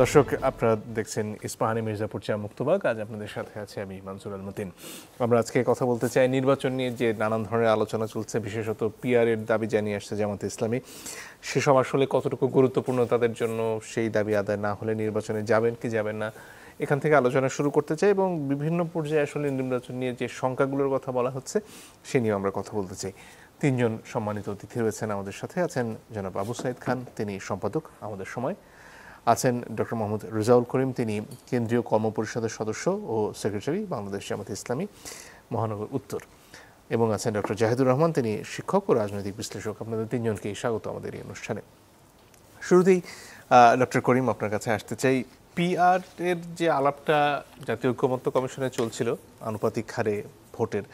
দর্শক, আপনারা দেখছেন ইস্পাহানি মির্জাপুর চা মুক্তবাগ। আজ আপনাদের সাথে আছে আমি মানসুর আল মতিন। আমরা আজকে কথা বলতে চাই নির্বাচন নিয়ে যে নানান ধরনের আলোচনা চলছে, বিশেষত পিআরের দাবি জানিয়ে আসছে জামাতে ইসলামী। সেসব আসলে কতটুকু গুরুত্বপূর্ণ তাদের জন্য, সেই দাবি আদায় না হলে নির্বাচনে যাবেন কি যাবেন না, এখান থেকে আলোচনা শুরু করতে চাই। এবং বিভিন্ন পর্যায়ে আসলে নির্বাচন নিয়ে যে শঙ্কাগুলোর কথা বলা হচ্ছে সে নিয়েও আমরা কথা বলতে চাই। তিনজন সম্মানিত অতিথি রয়েছেন আমাদের সাথে। আছেন জনাব আবু সাইদ খান, তিনি সম্পাদক আমাদের সময়। আছেন ডক্টর মোহাম্মদ রেজাউল করিম, তিনি কেন্দ্রীয় কর্মপরিষদের সদস্য ও সেক্রেটারি, বাংলাদেশ জামাতে ইসলামী মহানগর উত্তর। এবং আছেন ডক্টর জাহিদুর রহমান, তিনি শিক্ষক ও রাজনৈতিক বিশ্লেষক। আপনাদের তিনজনকেই স্বাগত আমাদের এই অনুষ্ঠানে। শুরুতেই ডক্টর করিম, আপনার কাছে আসতে চাই। পিআর এর যে আলাপটা জাতীয় ঐক্যমত্য কমিশনে চলছিল আনুপাতিক হারে ভোটের,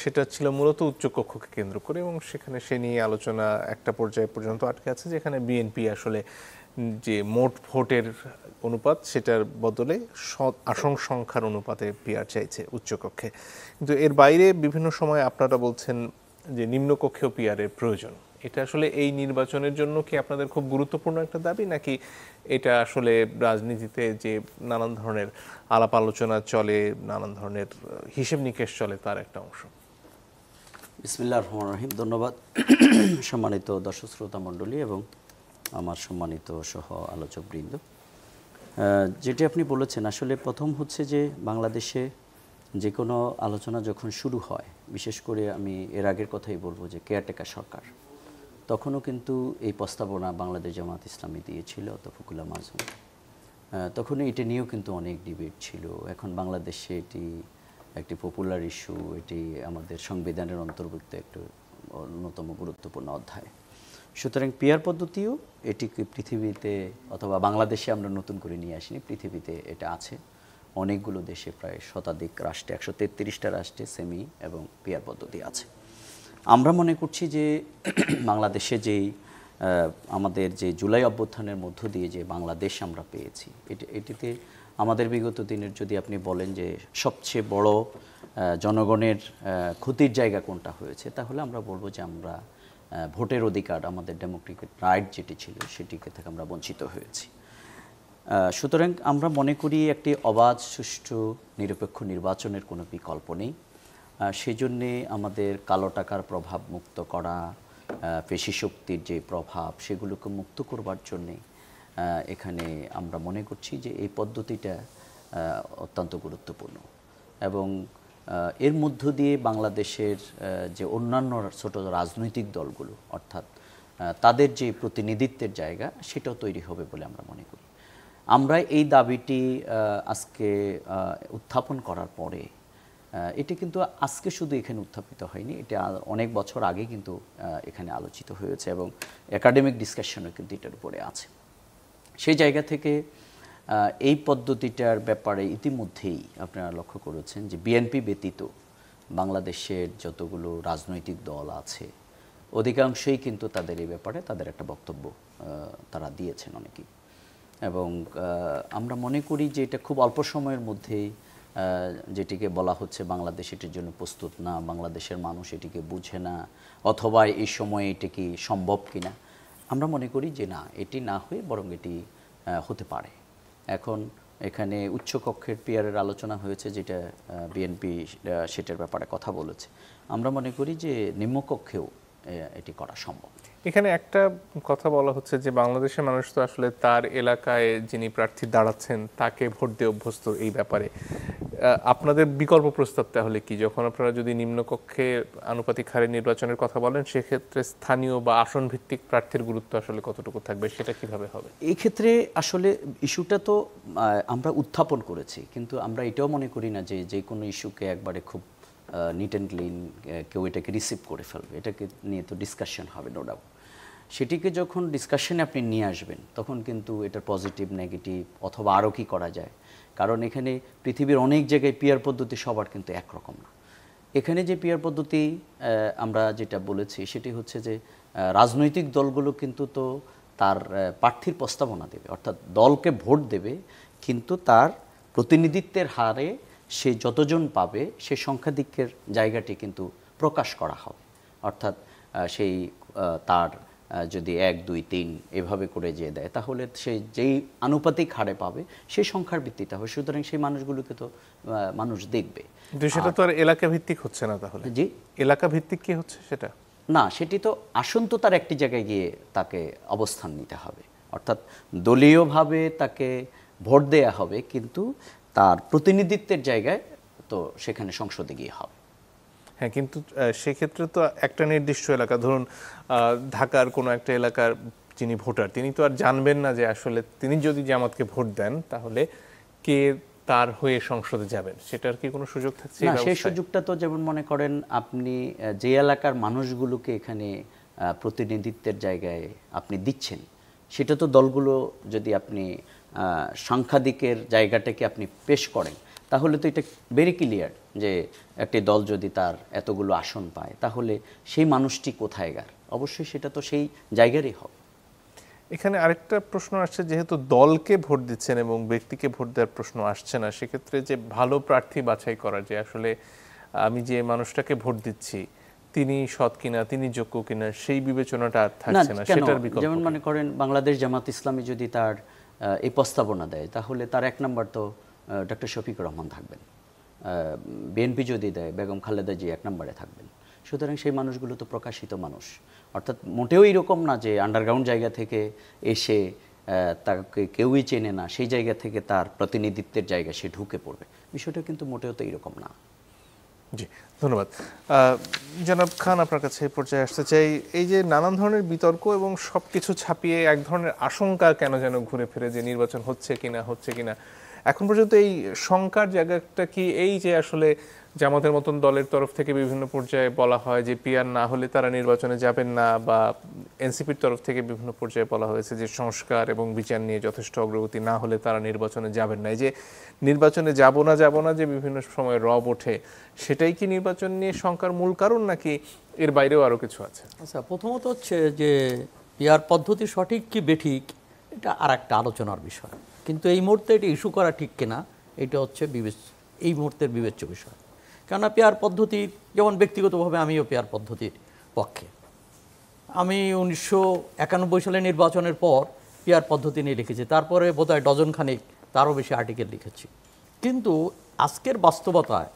সেটা ছিল মূলত উচ্চকক্ষকে কেন্দ্র করে, এবং সেখানে সে নিয়ে আলোচনা একটা পর্যায়ে পর্যন্ত আটকে আছে, যেখানে বিএনপি আসলে যে মোট ভোটের অনুপাত সেটার বদলে আসন সংখ্যার অনুপাতে পিআর চাইছে উচ্চকক্ষে। কিন্তু এর বাইরে বিভিন্ন সময় আপনারা বলছেন যে নিম্নকক্ষেও পিআরের প্রয়োজন। এটা আসলে এই নির্বাচনের জন্য কি আপনাদের খুব গুরুত্বপূর্ণ একটা দাবি, নাকি এটা আসলে রাজনীতিতে যে নানান ধরনের আলাপ আলোচনা চলে, নানান ধরনের হিসেব নিকেশ চলে, তার একটা অংশ? বিসমিল্লাহির রহমানির রহিম। ধন্যবাদ সম্মানিত দর্শক শ্রোতা মণ্ডলী এবং আমার সম্মানিত সহ আলোচকবৃন্দ। যেটি আপনি বলেছেন, আসলে প্রথম হচ্ছে যে বাংলাদেশে যে কোনো আলোচনা যখন শুরু হয়, বিশেষ করে আমি এর আগের কথাই বলবো যে কেয়ারটেকার সরকার, তখনও কিন্তু এই প্রস্তাবনা বাংলাদেশ জামাত ইসলামী দিয়েছিল, তফিকুল্লাহ মাসুম। তখনও এটা নিয়েও কিন্তু অনেক ডিবেট ছিল। এখন বাংলাদেশে এটি একটি পপুলার ইস্যু, এটি আমাদের সংবিধানের অন্তর্ভুক্ত একটি অন্যতম গুরুত্বপূর্ণ অধ্যায়। সুতরাং পিআর পদ্ধতিও এটিকে পৃথিবীতে অথবা বাংলাদেশে আমরা নতুন করে নিয়ে আসিনি, পৃথিবীতে এটা আছে অনেকগুলো দেশে, প্রায় শতাধিক রাষ্ট্রে, 133টা রাষ্ট্রে সেমি এবং পিআর পদ্ধতি আছে। আমরা মনে করছি যে বাংলাদেশে যেই আমাদের যে জুলাই অভ্যুত্থানের মধ্য দিয়ে যে বাংলাদেশ আমরা পেয়েছি, এটিতে আমাদের বিগত দিনের যদি আপনি বলেন যে সবচেয়ে বড় জনগণের ক্ষতির জায়গা কোনটা হয়েছে, তাহলে আমরা বলবো যে আমরা ভোটের অধিকার, আমাদের ডেমোক্রেটিক রাইট যেটি ছিল সেটিকে থেকে আমরা বঞ্চিত হয়েছি। সুতরাং আমরা মনে করি একটি অবাধ, সুষ্ঠু, নিরপেক্ষ নির্বাচনের কোনো বিকল্প নেই। সেই জন্যে আমাদের কালো টাকার প্রভাব মুক্ত করা, পেশি শক্তির যে প্রভাব, সেগুলোকে মুক্ত করবার জন্যে এখানে আমরা মনে করছি যে এই পদ্ধতিটা অত্যন্ত গুরুত্বপূর্ণ। এবং এর মধ্য দিয়ে বাংলাদেশের যে অন্যান্য ছোট রাজনৈতিক দলগুলো, অর্থাৎ তাদের যে প্রতিনিধিত্বের জায়গা, সেটাও তৈরি হবে বলে আমরা মনে করি। আমরা এই দাবিটি আজকে উত্থাপন করার পরে, এটি কিন্তু আজকে শুধু এখানে উত্থাপিত হয়নি, এটা অনেক বছর আগে কিন্তু এখানে আলোচিত হয়েছে এবং একাডেমিক ডিসকাশনও কিন্তু এটার উপরে আছে। সেই জায়গা থেকে এই পদ্ধতিটার ব্যাপারে ইতিমধ্যেই আপনারা লক্ষ্য করেছেন যে বিএনপি ব্যতীত বাংলাদেশের যতগুলো রাজনৈতিক দল আছে, অধিকাংশই কিন্তু তাদের এই ব্যাপারে তাদের একটা বক্তব্য তারা দিয়েছেন অনেকেই। এবং আমরা মনে করি যে এটা খুব অল্প সময়ের মধ্যেই যেটিকে বলা হচ্ছে বাংলাদেশ এটির জন্য প্রস্তুত না, বাংলাদেশের মানুষ এটিকে বুঝে না, অথবা এই সময়ে এটি কি সম্ভব কিনা, আমরা মনে করি যে না, এটি না হয়ে বরং এটি হতে পারে। এখন এখানে উচ্চকক্ষের পিআরের আলোচনা হয়েছে, যেটা বিএনপি সেটার ব্যাপারে কথা বলেছে। আমরা মনে করি যে নিম্নকক্ষেও এটি করা সম্ভব। এখানে একটা কথা বলা হচ্ছে যে বাংলাদেশের মানুষ তো আসলে তার এলাকায় যিনি প্রার্থী দাঁড়াচ্ছেন তাকে ভোট দিয়ে অভ্যস্ত। এই ব্যাপারে আপনাদের বিকল্প প্রস্তাব তাহলে কি? যখন আপনারা যদি নিম্নকক্ষে আনুপাতিক হারে নির্বাচনের কথা বলেন, সেক্ষেত্রে স্থানীয় বা আসন ভিত্তিক প্রার্থীর গুরুত্ব আসলে কতটুকু থাকবে, সেটা কিভাবে হবে? এই ক্ষেত্রে আসলে ইস্যুটা তো আমরা উত্থাপন করেছি, কিন্তু আমরা এটাও মনে করি না যে যে কোনো ইস্যুকে একবারে খুব নিট অ্যান্ড ক্লিন কেউ এটাকে রিসিভ করে ফেলবে। এটাকে নিয়ে তো ডিসকাশন হবে, নো ডাউট। সেটিকে যখন ডিসকাশনে আপনি নিয়ে আসবেন, তখন কিন্তু এটার পজিটিভ, নেগেটিভ অথবা আরও কী করা যায়, কারণ এখানে পৃথিবীর অনেক জায়গায় পিআর পদ্ধতি সবার কিন্তু একরকম না। এখানে যে পিআর পদ্ধতি আমরা যেটা বলেছি, সেটি হচ্ছে যে রাজনৈতিক দলগুলো কিন্তু তো তার প্রার্থীর প্রস্তাবনা দেবে, অর্থাৎ দলকে ভোট দেবে, কিন্তু তার প্রতিনিধিত্বের হারে সে যতজন পাবে সে সংখ্যাধিক্যের জায়গাটি কিন্তু প্রকাশ করা হবে। অর্থাৎ সেই তার যদি 1, 2, 3 এভাবে করে যে দেয়, তাহলে সে যেই আনুপাতিক হারে পাবে সেই সংখ্যার ভিত্তিতে হবে। সুতরাং সেই মানুষগুলোকে তো মানুষ দেখবে। কিন্তু সেটা তো আর এলাকা ভিত্তিক হচ্ছে না, তাহলে জি, এলাকা ভিত্তিক কি হচ্ছে সেটা? না, সেটি তো আসন তো তার একটি জায়গায় গিয়ে তাকে অবস্থান নিতে হবে, অর্থাৎ দলীয়ভাবে তাকে ভোট দেয়া হবে, কিন্তু তার প্রতিনিধিত্বের জায়গায় তো সেখানে সংসদে গিয়ে হবে। হ্যাঁ, কিন্তু সেক্ষেত্রে তো একটা নির্দিষ্ট এলাকা, ধরুন ঢাকার কোনো একটা এলাকার যিনি ভোটার, তিনি তো আর জানবেন না যে আসলে তিনি যদি জামাতকে ভোট দেন তাহলে কে তার হয়ে সংসদে যাবেন, সেটার কি কোনো সুযোগ থাকছে? না, সেই সুযোগটা তো যেমন মনে করেন আপনি যে এলাকার মানুষগুলোকে এখানে প্রতিনিধিত্বের জায়গায় আপনি দিচ্ছেন, সেটা তো দলগুলো যদি আপনি সাংখ্যাদিকের জায়গাটাকে আপনি পেশ করেন, তাহলে তো এটা ভেরি ক্লিয়ার যে একটি দল যদি তার এতগুলো আসন পায়, তাহলে সেই মানুষটি কোথায় গার, অবশ্যই সেটা তো সেই জায়গারই হবে। এখানে আরেকটা প্রশ্ন আসছে, যেহেতু দলকে ভোট দিচ্ছেন এবং ব্যক্তিকে ভোট দেওয়ার প্রশ্ন আসছে না, সেক্ষেত্রে যে ভালো প্রার্থী বাছাই করা, যে আসলে আমি যে মানুষটাকে ভোট দিচ্ছি তিনি সৎ কিনা, তিনি যোগ্য কিনা, সেই বিবেচনাটা আর থাকছে না, সেটার বিকল্প যেমন মনে করেন বাংলাদেশ জামাত ইসলামী যদি তার এই প্রস্তাবনা দেয়, তাহলে তার 1 নম্বর তো ডক্টর শফিকুর রহমান থাকবেন। বিএনপি যদি দেয়, বেগম খালেদা জি 1 নম্বরে থাকবেন। সুতরাং সেই মানুষগুলো তো প্রকাশিত মানুষ, অর্থাৎ মোটেও এরকম না যে আন্ডারগ্রাউন্ড জায়গা থেকে এসে তাকে কেউই চেনে না, সেই জায়গা থেকে তার প্রতিনিধিত্বের জায়গা সে ঢুকে পড়বে, বিষয়টা কিন্তু মোটেও তো এরকম না। জি, ধন্যবাদ। জনাব খান, আপনার কাছে এই পর্যায়ে আসতে চাই, এই যে নানান ধরনের বিতর্ক এবং সব কিছু ছাপিয়ে এক ধরনের আশঙ্কা কেন যেন ঘুরে ফিরে, যে নির্বাচন হচ্ছে কিনা, এখন পর্যন্ত এই শঙ্কার জায়গাটা কি এই যে আসলে জামাতের মতন দলের তরফ থেকে বিভিন্ন পর্যায়ে বলা হয় যে পিআর না হলে তারা নির্বাচনে যাবেন না, বা এনসিপির তরফ থেকে বিভিন্ন পর্যায়ে বলা হয়েছে যে সংস্কার এবং বিচার নিয়ে যথেষ্ট অগ্রগতি না হলে তারা নির্বাচনে যাবেন না, এই যে নির্বাচনে যাব না যে বিভিন্ন সময় রব ওঠে, সেটাই কি নির্বাচন নিয়ে শঙ্কার মূল কারণ, নাকি এর বাইরেও আরও কিছু আছে? আচ্ছা, প্রথমত হচ্ছে যে পিআর পদ্ধতি সঠিক কি বেঠিক এটা আর একটা আলোচনার বিষয়, কিন্তু এই মুহূর্তে এটা ইস্যু করা ঠিক কিনা এটা হচ্ছে এই মুহূর্তের বিবেচ্য বিষয়। কেননা পিআর পদ্ধতি, যেমন ব্যক্তিগতভাবে আমিও পিআর পদ্ধতির পক্ষে। আমি 1991 সালে নির্বাচনের পর পিআর পদ্ধতি নিয়ে লিখেছি, তারপরে বোধহয় ডজনখানেক তারও বেশি আর্টিকেল লিখেছি, কিন্তু আজকের বাস্তবতায়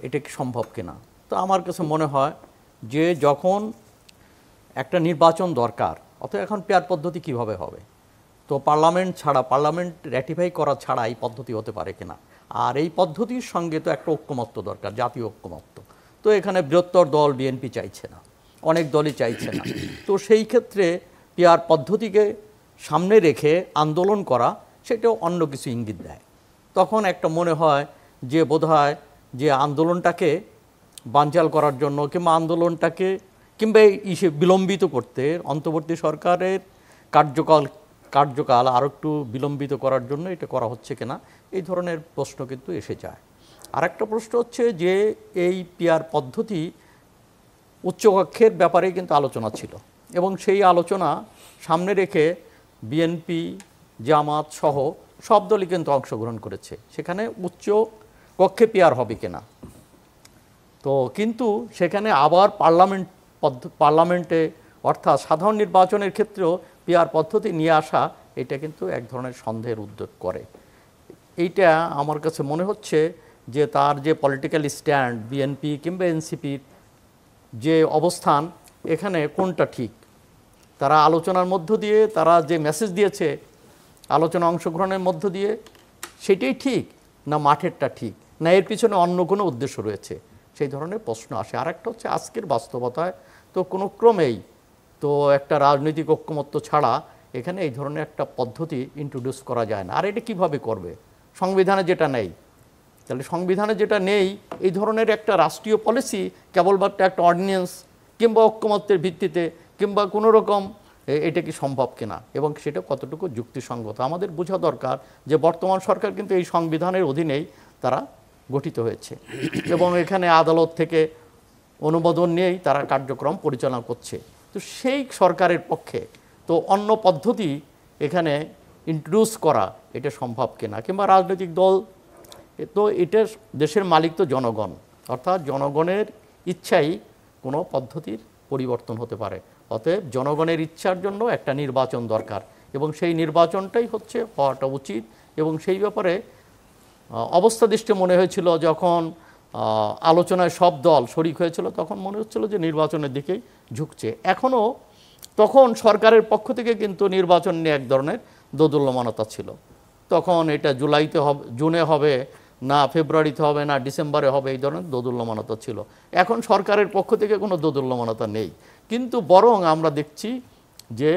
এটা কি সম্ভব কিনা। তো আমার কাছে মনে হয় যে যখন একটা নির্বাচন দরকার, অথবা এখন পিআর পদ্ধতি কিভাবে হবে, তো পার্লামেন্ট র্যাটিফাই করা ছাড়া এই পদ্ধতি হতে পারে কিনা। আর এই পদ্ধতির সঙ্গে তো একটা ঐক্যমত্য দরকার, জাতীয় ঐক্যমত্য। তো এখানে বৃহত্তর দল বিএনপি চাইছে না, অনেক দলই চাইছে না। তো সেই ক্ষেত্রে পিআর পদ্ধতিকে সামনে রেখে আন্দোলন করা, সেটাও অন্য কিছু ইঙ্গিত দেয়। তখন একটা মনে হয় যে বোধহয় যে আন্দোলনটাকে বানচাল করার জন্য কিংবা বিলম্বিত করতে, অন্তর্বর্তী সরকারের কার্যকাল আরও একটু বিলম্বিত করার জন্য এটা করা হচ্ছে কিনা, এই ধরনের প্রশ্ন কিন্তু এসে যায়। আর একটা প্রশ্ন হচ্ছে যে এই পিআর পদ্ধতি উচ্চকক্ষের ব্যাপারে কিন্তু আলোচনা ছিল, এবং সেই আলোচনা সামনে রেখে বিএনপি, জামাত সহ সব দলই কিন্তু অংশগ্রহণ করেছে, সেখানে উচ্চ কক্ষে পিআর হবে কিনা। তো কিন্তু সেখানে আবার পার্লামেন্টে অর্থাৎ সাধারণ নির্বাচনের ক্ষেত্রেও পিআর পদ্ধতি নিয়ে আসা, এটা কিন্তু এক ধরনের সন্দেহের উদ্যোগ করে। এইটা আমার কাছে মনে হচ্ছে যে তার যে পলিটিক্যাল স্ট্যান্ড, বিএনপি কিংবা এনসিপির যে অবস্থান, এখানে কোনটা ঠিক। তারা আলোচনার মধ্য দিয়ে তারা যে মেসেজ দিয়েছে, আলোচনা অংশগ্রহণের মধ্য দিয়ে, সেটাই ঠিক না মাঠেরটা ঠিক, না এর পিছনে অন্য কোনো উদ্দেশ্য রয়েছে, সেই ধরনের প্রশ্ন আসে। আর একটা হচ্ছে আজকের বাস্তবতায় তো কোনো ক্রমেই তো একটা রাজনৈতিক ঐক্যমত্য ছাড়া এখানে এই ধরনের একটা পদ্ধতি ইন্ট্রোডিউস করা যায় না। আর এটা কীভাবে করবে? সংবিধানে যেটা নেই, তাহলে সংবিধানে যেটা নেই, এই ধরনের একটা রাষ্ট্রীয় পলিসি কেবলমাত্র একটা অর্ডিন্যান্স কিংবা ঐক্যমত্যের ভিত্তিতে কিংবা কোনো রকম এটা কি সম্ভব কিনা, এবং সেটা কতটুকু যুক্তিসঙ্গত আমাদের বোঝা দরকার। যে বর্তমান সরকার কিন্তু এই সংবিধানের অধীনেই তারা গঠিত হয়েছে, এবং এখানে আদালত থেকে অনুমোদন নিয়েই তারা কার্যক্রম পরিচালনা করছে। তো সেই সরকারের পক্ষে তো অন্য পদ্ধতি এখানে ইন্ট্রোডিউস করা এটা সম্ভব কিনা, কিংবা রাজনৈতিক দল, তো এটা দেশের মালিক তো জনগণ, অর্থাৎ জনগণের ইচ্ছাই কোনো পদ্ধতির পরিবর্তন হতে পারে, অতএব জনগণের ইচ্ছার জন্য একটা নির্বাচন দরকার এবং সেই নির্বাচনটাই হওয়াটা উচিত। এবং সেই ব্যাপারে অবস্থা দৃষ্টি মনে হয়েছিল যখন আলোচনায় সব দল শরিক হয়েছিল, তখন মনে হচ্ছিল যে নির্বাচনের দিকেই ঝুঁকছে। এখনও তখন সরকারের পক্ষ থেকে কিন্তু নির্বাচন নিয়ে এক ধরনের দোদুল্যমানতা ছিল। তখন এটা জুলাইতে হবে, জুনে হবে না ফেব্রুয়ারিতে হবে না ডিসেম্বরে হবে, এই ধরনের দোদুল্যমানতা ছিল। এখন সরকারের পক্ষ থেকে কোনো দোদুল্যমানতা নেই, কিন্তু বরং আমরা দেখছি যে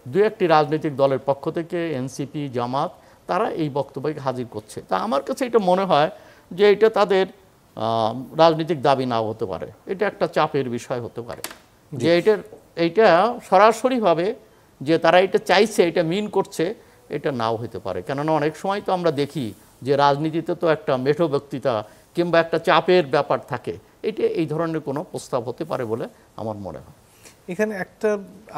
দু একটি রাজনৈতিক দলের পক্ষ থেকে এনসিপি, জামাত, তারা এই বক্তব্যকে হাজির করছে। তা আমার কাছে এটা মনে হয় যে এটা তাদের রাজনৈতিক দাবি নাও হতে পারে, এটা একটা চাপের বিষয় হতে পারে, যে এইটা সরাসরিভাবে যে তারা এটা চাইছে, এটা মিন করছে, এটা নাও হতে পারে। কেননা অনেক সময় তো আমরা দেখি যে রাজনীতিতে তো একটা মেঠো বক্তৃতা কিংবা একটা চাপের ব্যাপার থাকে, এটা এই ধরনের কোনো প্রস্তাব হতে পারে বলে আমার মনে হয়। এখানে একটা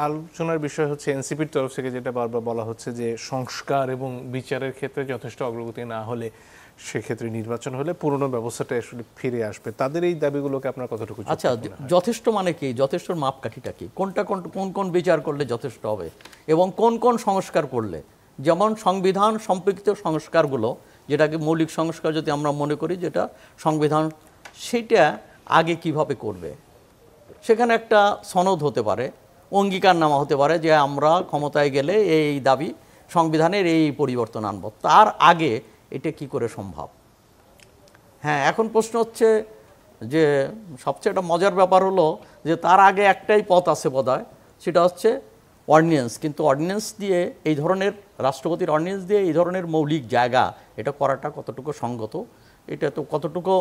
আলোচনার বিষয় হচ্ছে এনসিপির তরফ থেকে যেটা বারবার বলা হচ্ছে যে সংস্কার এবং বিচারের ক্ষেত্রে যথেষ্ট অগ্রগতি না হলে সেক্ষেত্রে নির্বাচন হলে পুরনো ব্যবস্থাটা আসলে ফিরে আসবে। তাদের এই দাবিগুলোকে আপনার কতটুকু? আচ্ছা, যথেষ্ট মানে কি? যথেষ্টর মাপকাঠিটা কি? কোন কোন বিচার করলে যথেষ্ট হবে এবং কোন কোন সংস্কার করলে, যেমন সংবিধান সম্পর্কিত সংস্কারগুলো, যেটাকে মৌলিক সংস্কার যদি আমরা মনে করি যেটা সংবিধান, সেটা আগে কিভাবে করবে, সেখানে একটা সনদ হতে পারে, অঙ্গীকারনামা হতে পারে যে আমরা ক্ষমতায় গেলে এই দাবি, সংবিধানের এই পরিবর্তন আনব। তার আগে এটা কি করে সম্ভব? হ্যাঁ, এখন প্রশ্ন হচ্ছে যে সবচেয়ে একটা মজার ব্যাপার হলো যে তার আগে একটাই পথ আছে বোধহয়, সেটা হচ্ছে অর্ডিন্যান্স। কিন্তু অর্ডিন্যান্স দিয়ে এই ধরনের, রাষ্ট্রপতির অর্ডিন্যান্স দিয়ে এই ধরনের মৌলিক জায়গা এটা করাটা কতটুকু সঙ্গত, এটা তো কতটুকু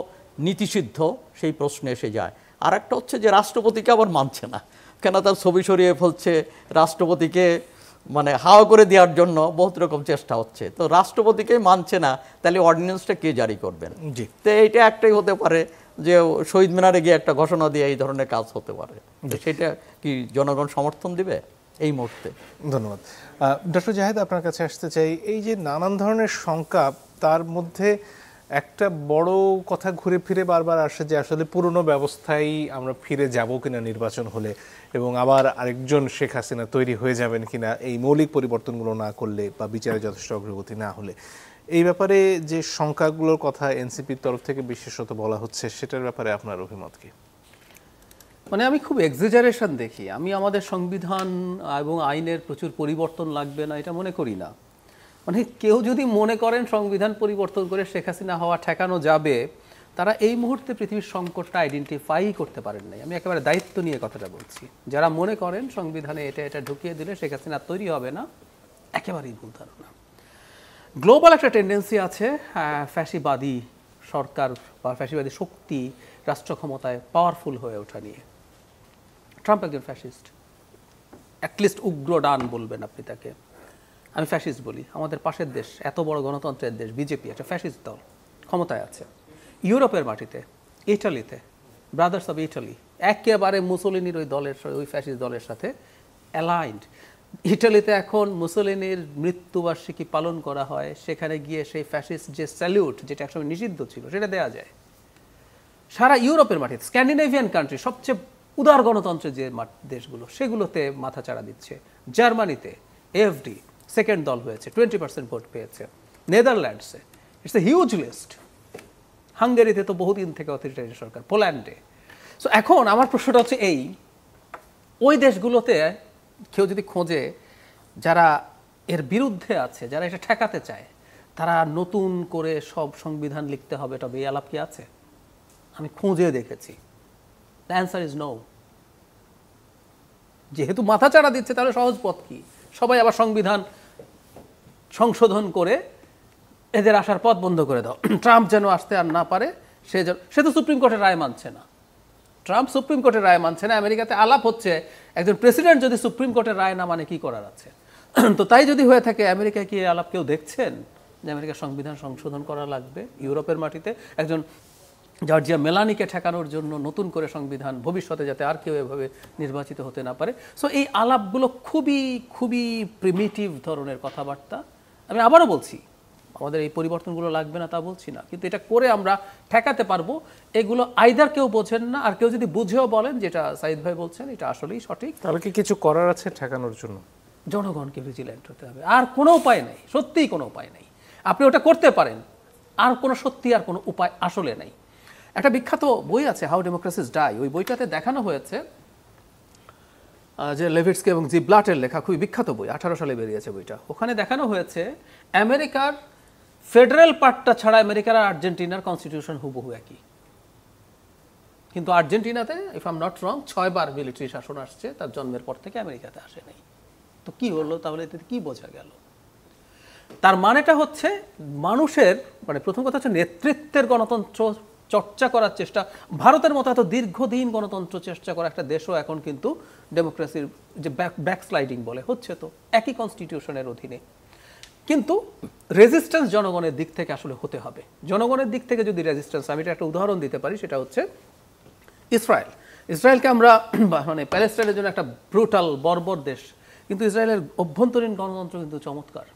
নীতিসিদ্ধ, সেই প্রশ্নে এসে যায়। আর একটা হচ্ছে যে রাষ্ট্রপতিকে আবার মানছে না, কেন তার ছবি সরিয়ে ফেলছে, রাষ্ট্রপতিকে মানে হাওয়া করে দেওয়ার জন্য বহুত রকম চেষ্টা হচ্ছে। তো রাষ্ট্রপতিকেই মানছে না, তাহলে অর্ডিন্যান্সটা কে জারি করবেন? তো এইটা একটাই হতে পারে যে শহীদ মিনারে গিয়ে একটা ঘোষণা দিয়ে এই ধরনের কাজ হতে পারে। সেটা কি জনগণ সমর্থন দিবে এই মুহূর্তে? ধন্যবাদ। ডক্টর জাহেদ, আপনার কাছে আসতে চাই। এই যে নানান ধরনের শঙ্কা, তার মধ্যে একটা বড় কথা ঘুরে ফিরে বারবার আসে যে আসলে পুরনো ব্যবস্থায় আমরা ফিরে যাব কিনা নির্বাচন হলে, এবং আবার আরেকজন শেখ হাসিনা তৈরি হয়ে যাবেন কিনা এই মৌলিক পরিবর্তনগুলো না করলে বা বিচারে যথেষ্ট অগ্রগতি না হলে। এই ব্যাপারে যে শঙ্কাগুলোর কথা এনসিপির তরফ থেকে বিশেষত বলা হচ্ছে, সেটার ব্যাপারে আপনার অভিমত কি? মানে আমি খুব এক্সাজারেশন দেখি। আমি আমাদের সংবিধান এবং আইনের প্রচুর পরিবর্তন লাগবে না এটা মনে করি না। মানে কেউ যদি মনে করেন সংবিধান পরিবর্তন করে শেখ হাসিনা হওয়া ঠেকানো যাবে, তারা এই মুহূর্তে পৃথিবীর সংকটটা আইডেন্টিফাই করতে পারেন নাই। আমি একেবারে দায়িত্ব নিয়ে কথাটা বলছি। যারা মনে করেন সংবিধানে এটা ঢুকিয়ে দিলে শেখ হাসিনা তৈরি হবে না, একেবারেই ভুল ধারণা। গ্লোবাল একটা টেন্ডেন্সি আছে ফ্যাসিবাদী সরকার বা ফ্যাসিবাদী শক্তি রাষ্ট্র ক্ষমতায় পাওয়ারফুল হয়ে ওঠা নিয়ে। ট্রাম্প একজন ফ্যাসিস্ট, অ্যাটলিস্ট উগ্র ডান বলবেন আপনি তাকে। আমি ফ্যাসিস্ট বলি। আমাদের পাশের দেশ, এত বড় গণতন্ত্রের দেশ বিজেপি, একটা ফ্যাসিস্ট দল ক্ষমতায় আছে। ইউরোপের মাটিতে, ইটালিতে, ব্রাদার্স অফ ইটালি একেবারে মুসোলিনির ওই ফ্যাসিস্ট দলের সাথে অ্যালাইন্ড। ইটালিতে এখন মুসোলিনির মৃত্যুবার্ষিকী পালন করা হয়, সেখানে গিয়ে সেই ফ্যাসিস্ট যে স্যালিউট, যেটা একসময় নিষিদ্ধ ছিল, সেটা দেওয়া যায়। সারা ইউরোপের মাটিতে, স্ক্যান্ডিনেভিয়ান কান্ট্রি, সবচেয়ে উদার গণতন্ত্রের যে দেশগুলো, সেগুলোতে মাথাচাড়া দিচ্ছে। জার্মানিতে এএফডি সেকেন্ড দল হয়েছে, 20% ভোট পেয়েছে। নেদারল্যান্ডসে ইটস এ হিউজ লিস্ট। হাঙ্গেরিতে তো বহুদিন থেকে অথরিটারিয়ান সরকার, পোল্যান্ডে। সো এখন আমার প্রশ্নটা হচ্ছে এই, ওই দেশগুলোতে কেউ যদি খোঁজে যারা এর বিরুদ্ধে আছে, যারা এটা ঠেকাতে চায়, তারা নতুন করে সব সংবিধান লিখতে হবে, তবে এই আলাপ কি আছে? আমি খুঁজে দেখেছি। The answer is no. যেহেতু মাথাচাড়া দিচ্ছে, তাহলে সহজ পথ কি? সবাই আবার সংবিধান সংশোধন করে এদের আসার পথ বন্ধ করে দাও। ট্রাম্প যেন আসতে আর না পারে, সে তো সুপ্রিম কোর্টের রায় মানছে না। ট্রাম্প সুপ্রিম কোর্টের রায় মানছে না। আমেরিকাতে আলাপ হচ্ছে একজন প্রেসিডেন্ট যদি সুপ্রিম কোর্টের রায় না মানে কি করার আছে? তো তাই যদি হয়ে থাকে, আমেরিকায় কি আলাপ কেউ দেখছেন যে আমেরিকার সংবিধান সংশোধন করা লাগবে? ইউরোপের মাটিতে একজন জর্জিয়া মেলানিকে ঠেকানোর জন্য নতুন করে সংবিধান, ভবিষ্যতে যাতে আর কেউ এভাবে নির্বাচিত হতে না পারে। সো এই আলাপগুলো খুবই খুবই প্রিমিটিভ ধরনের কথাবার্তা। আমি আবারও বলছি, আমাদের এই পরিবর্তনগুলো লাগবে না তা বলছি না, কিন্তু এটা করে আমরা ঠেকাতে পারবো। এগুলো আইদার কেউ বোঝেন না, আর কেউ যদি বুঝেও বলেন, যেটা সাইদ ভাই বলছেন এটা আসলেই সঠিক, তাহলে কি কিছু করার আছে ঠেকানোর জন্য? জনগণকে ভিজিল্যান্ট হতে হবে, আর কোনো উপায় নেই, সত্যিই কোনো উপায় নেই। আপনি ওটা করতে পারেন, আর কোনো সত্যি আর কোনো উপায় আসলে নেই। একটা বিখ্যাত বই আছে হাউ ডেমোক্রেসিস ডাই, ওই বইটাতে দেখানো হয়েছে যে লেভিটসকি এবং জি ব্লাটের লেখা, খুবই বিখ্যাত বই, 18 সালে বেরিয়েছে বইটা। ওখানে দেখানো হয়েছে আমেরিকার ফেডারেল পার্টটা ছাড়া আমেরিকার আর আর্জেন্টিনার কনস্টিটিউশন হুবহু একই, কিন্তু আর্জেন্টিনাতে if I am not wrong 6 বার মিলিটারি শাসন আসছে তার জন্মের পর থেকে, আমেরিকাতে আসে নাই। তো কি হলো তাহলে, এতে কি বোঝা গেল? তার মানেটা হচ্ছে মানুষের, মানে প্রথম কথা হচ্ছে নেতৃত্বের গণতন্ত্র চর্চা করার চেষ্টা। ভারতের মতো এত দীর্ঘদিন গণতন্ত্র চেষ্টা করা একটা দেশও এখন কিন্তু ডেমোক্রেসির যে ব্যাকস্লাইডিং বলে হচ্ছে, তো একই কনস্টিটিউশনের অধীনে। কিন্তু রেজিস্ট্যান্স জনগণের দিক থেকে আসলে হতে হবে। জনগণের দিক থেকে যদি রেজিস্ট্যান্স, আমি এটা একটা উদাহরণ দিতে পারি, সেটা হচ্ছে ইসরায়েলকে আমরা মানে প্যালেস্টাইনের জন্য একটা ব্রুটাল বর্বর দেশ, কিন্তু ইসরায়েলের অভ্যন্তরীণ গণতন্ত্র কিন্তু চমৎকার।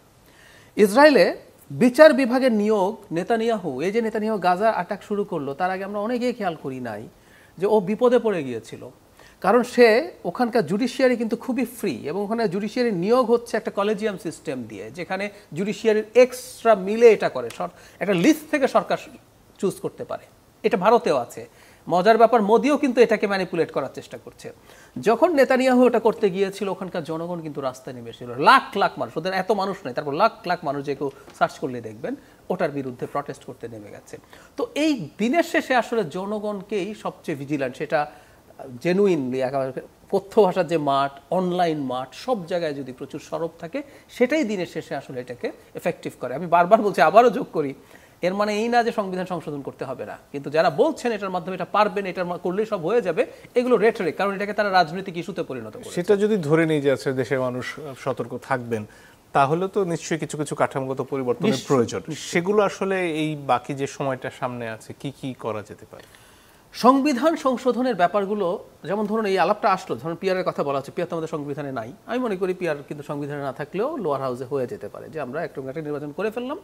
ইসরায়েলে বিচার বিভাগের নিয়োগ নেতানিয়াহু, এই যে নেতানিয়াহু গাজা অ্যাটাক শুরু করলো, তার আগে আমরা অনেকেই খেয়াল করি নাই যে ও বিপদে পড়ে গিয়েছিল, কারণ সে ওখানকার জুডিশিয়ারি কিন্তু খুবই ফ্রি, এবং ওখানে জুডিশিয়ারির নিয়োগ হচ্ছে একটা কলেজিয়াম সিস্টেম দিয়ে, যেখানে জুডিশিয়ারির এক্সট্রা মিলে এটা করে, একটা লিস্ট থেকে সরকার চুজ করতে পারে। এটা ভারতেও আছে। মজার ব্যাপার, মোদিও কিন্তু এটাকে ম্যানিপুলেট করার চেষ্টা করছে। যখন নেতানিয়াহু এটা করতে গিয়েছিল, ওখানকার জনগণ কিন্তু রাস্তায় নেমেছিল, লাখ লাখ মানুষ, ওদের এত মানুষ নেই, তারপর লাখ লাখ মানুষ, যে কেউ সার্চ করলে দেখবেন ওটার বিরুদ্ধে প্রটেস্ট করতে নেমে গেছে। তো এই দিনের শেষে আসলে জনগণকেই সবচেয়ে ভিজিল্যান্ট, সেটা জেনুইনলি একেবারে কথ্য ভাষার যে মাঠ, অনলাইন মাঠ, সব জায়গায় যদি প্রচুর সরব থাকে, সেটাই দিনের শেষে আসলে এটাকে এফেক্টিভ করে। আমি বারবার বলছি, আবারও যোগ করি, এর মানে এই না যে সংবিধান সংশোধন করতে হবে না, কিন্তু যারা বলছেন এটার মাধ্যমে এটা পারবেন, এটার করলেই সব হয়ে যাবে, এগুলো রেটরিক, কারণ এটাকে তারা রাজনৈতিক ইস্যুতে পরিণত করে। সেটা যদি ধরে নিয়ে যাচ্ছে দেশের মানুষ সতর্ক থাকবেন, তাহলে তো নিশ্চয়ই কিছু কিছু কাঠামোগত পরিবর্তনের প্রয়োজন। সেগুলো আসলে এই বাকি যে সময়টা সামনে আছে, কি কি করা যেতে পারে? সংবিধান সংশোধনের ব্যাপারগুলো, যেমন ধরুন এই আলাপটা আসলো, ধরুন পিয়ারের কথা বলা হচ্ছে, পিয়ার তো আমাদের সংবিধানে নাই। আমি মনে করি পিয়ার কিন্তু সংবিধানে না থাকলেও লোয়ার হাউসে হয়ে যেতে পারে, যে আমরা একটা নির্বাচন করে ফেললাম,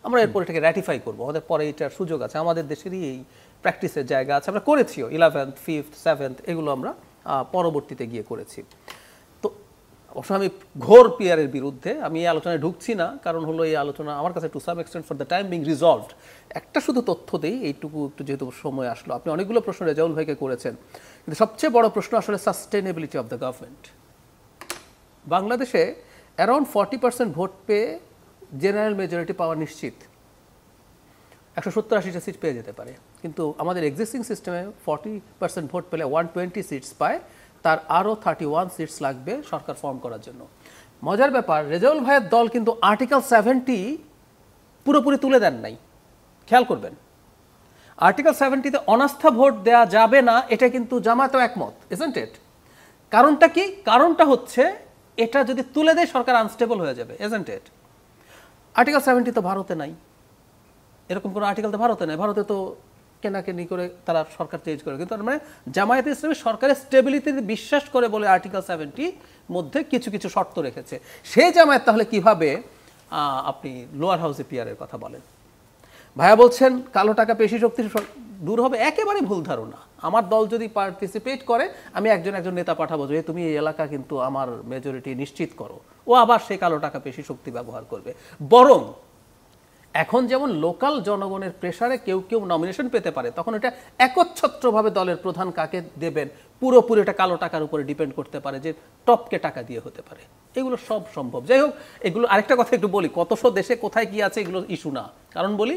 আমরা এরপর এটাকে র্যাটিফাই করবো, আমাদের পরে এটার সুযোগ আছে, আমাদের দেশেরই এই প্র্যাকটিসের জায়গা আছে, আমরা করেছিও 11th, 5th, 7th, এগুলো আমরা পরবর্তীতে গিয়ে করেছি। তো অবশ্য আমি ঘোর পিয়ারের বিরুদ্ধে, আমি এই আলোচনায় ঢুকছি না, কারণ হলো এই আলোচনা আমার কাছে to some extent for the time being resolved. একটা শুধু তথ্য দেই, এইটুকু একটু যেহেতু সময় আসলো, আপনি অনেকগুলো প্রশ্ন রেজাউল ভাইকে করেছেন, কিন্তু সবচেয়ে বড় প্রশ্ন আসলে সাস্টেনেবিলিটি অফ দ্য গভর্নমেন্ট। বাংলাদেশে অ্যারাউন্ড 40% ভোট পেয়ে জেনারেল মেজরিটি পাওয়া নিশ্চিত, 170-80টা সিট পেয়ে যেতে পারে, কিন্তু আমাদের এক্সিস্টিং সিস্টেমে 40% ভোট পেলে 120 সিটস পায়, তার আরও 31 সিটস লাগবে সরকার ফর্ম করার জন্য। মজার ব্যাপার, রেজাউল ভাইয়ের দল কিন্তু আর্টিকেল 70 পুরোপুরি তুলে দেন নাই, খেয়াল করবেন। আর্টিকেল 70-তে অনাস্থা ভোট দেয়া যাবে না, এটা কিন্তু জামায়াতও একমত, ইজন্ট ইট? কারণটা কি? কারণটা হচ্ছে এটা যদি তুলে দেয় সরকার আনস্টেবল হয়ে যাবে, ইজন্ট ইট? আর্টিকেল 70 তো ভারতে নাই, এরকম কোনো আর্টিকেল তো ভারতে নাই, ভারতে তো কেনাকেনি করে তারা সরকার চেঞ্জ করে, কিন্তু মানে জামায়াতে ইসলামী সরকারের স্টেবিলিটিতে বিশ্বাস করে বলে আর্টিকেল 70 মধ্যে কিছু কিছু শর্ত রেখেছে। সেই জামায়াত তাহলে কিভাবে আপনি লোয়ার হাউসে পিয়ারের কথা বলেন? ভাইয়া বলছেন কালো টাকা পেশি শক্তি দূর হবে, একেবারে ভুল ধারণা। আমার দল যদি পার্টিসিপেট করে, আমি একজন নেতা পাঠাবো যে তুমি এই এলাকা কিন্তু আমার মেজরিটি নিশ্চিত করো, ও আবার সেই কালো টাকা পেশি শক্তি ব্যবহার করবে। বরং এখন যেমন লোকাল জনগণের প্রেসারে কেউ কেউ নমিনেশন পেতে পারে, তখন এটা একচ্ছত্রভাবে দলের প্রধান কাকে দেবেন পুরোপুরি এটা কালো টাকার উপরে ডিপেন্ড করতে পারে, যে টপকে টাকা দিয়ে হতে পারে। এগুলো সব সম্ভব। যাই হোক, এগুলো আরেকটা কথা একটু বলি, কতশো দেশে কোথায় কি আছে এগুলো ইস্যু না, কারণ বলি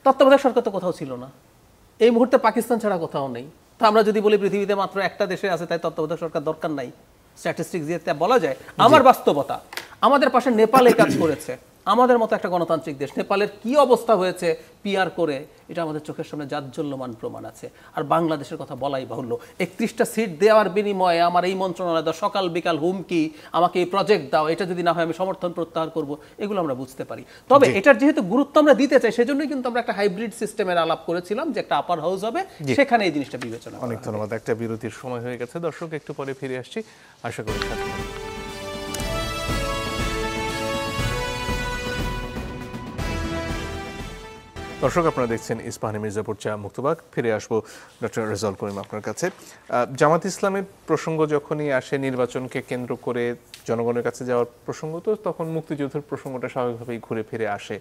তত্ত্বাবধায়ক সরকার তো কোথাও ছিল না, এই মুহূর্তে পাকিস্তান ছাড়া কোথাও নেই। তো আমরা যদি বলি পৃথিবীতে মাত্র একটা দেশে আছে, তাই তত্ত্বাবধায়ক সরকার দরকার নাই, স্ট্যাটিস্টিক্স দিয়ে তা বলা যায়। আমার বাস্তবতা, আমাদের পাশে নেপালে কাজ করেছে, আমাদের মতো একটা গণতান্ত্রিক দেশ, নেপালের কি অবস্থা হয়েছে পিআর করে, এটা আমাদের চোখের সামনে জাজ্জল্যমান প্রমাণ আছে। আর বাংলাদেশের কথা বলাই বাহুল্য, 31টা সিট দেওয়ার বিনিময়ে আমার এই মন্ত্রণালয় দাও, সকাল বিকাল হুমকি, আমাকে এই প্রজেক্ট দাও, এটা যদি না হয় আমি সমর্থন প্রত্যাহার করব, এগুলো আমরা বুঝতে পারি। তবে এটার যেহেতু গুরুত্ব আমরা দিতে চাই, সেজন্যই কিন্তু আমরা একটা হাইব্রিড সিস্টেমের আলাপ করেছিলাম, যে একটা আপার হাউস হবে, সেখানে এই জিনিসটা বিবেচনা। অনেক ধন্যবাদ। একটা বিরতির সময় হয়ে গেছে দর্শক, একটু পরে ফিরে আসছি, আশা করি সাথে থাকবেন। দর্শক, আপনারা দেখছেন ইস্পাহানি মির্জাপুর চা মুক্তবাক। ফিরে আসবো ডক্টর রেজাউল করিম আপনার কাছে। জামাত ইসলামের প্রসঙ্গ যখনই আসে নির্বাচনকে কেন্দ্র করে জনগণের কাছে যাওয়ার প্রসঙ্গ, তো তখন মুক্তিযুদ্ধের প্রসঙ্গটা স্বাভাবিকভাবেই ঘুরে ফিরে আসে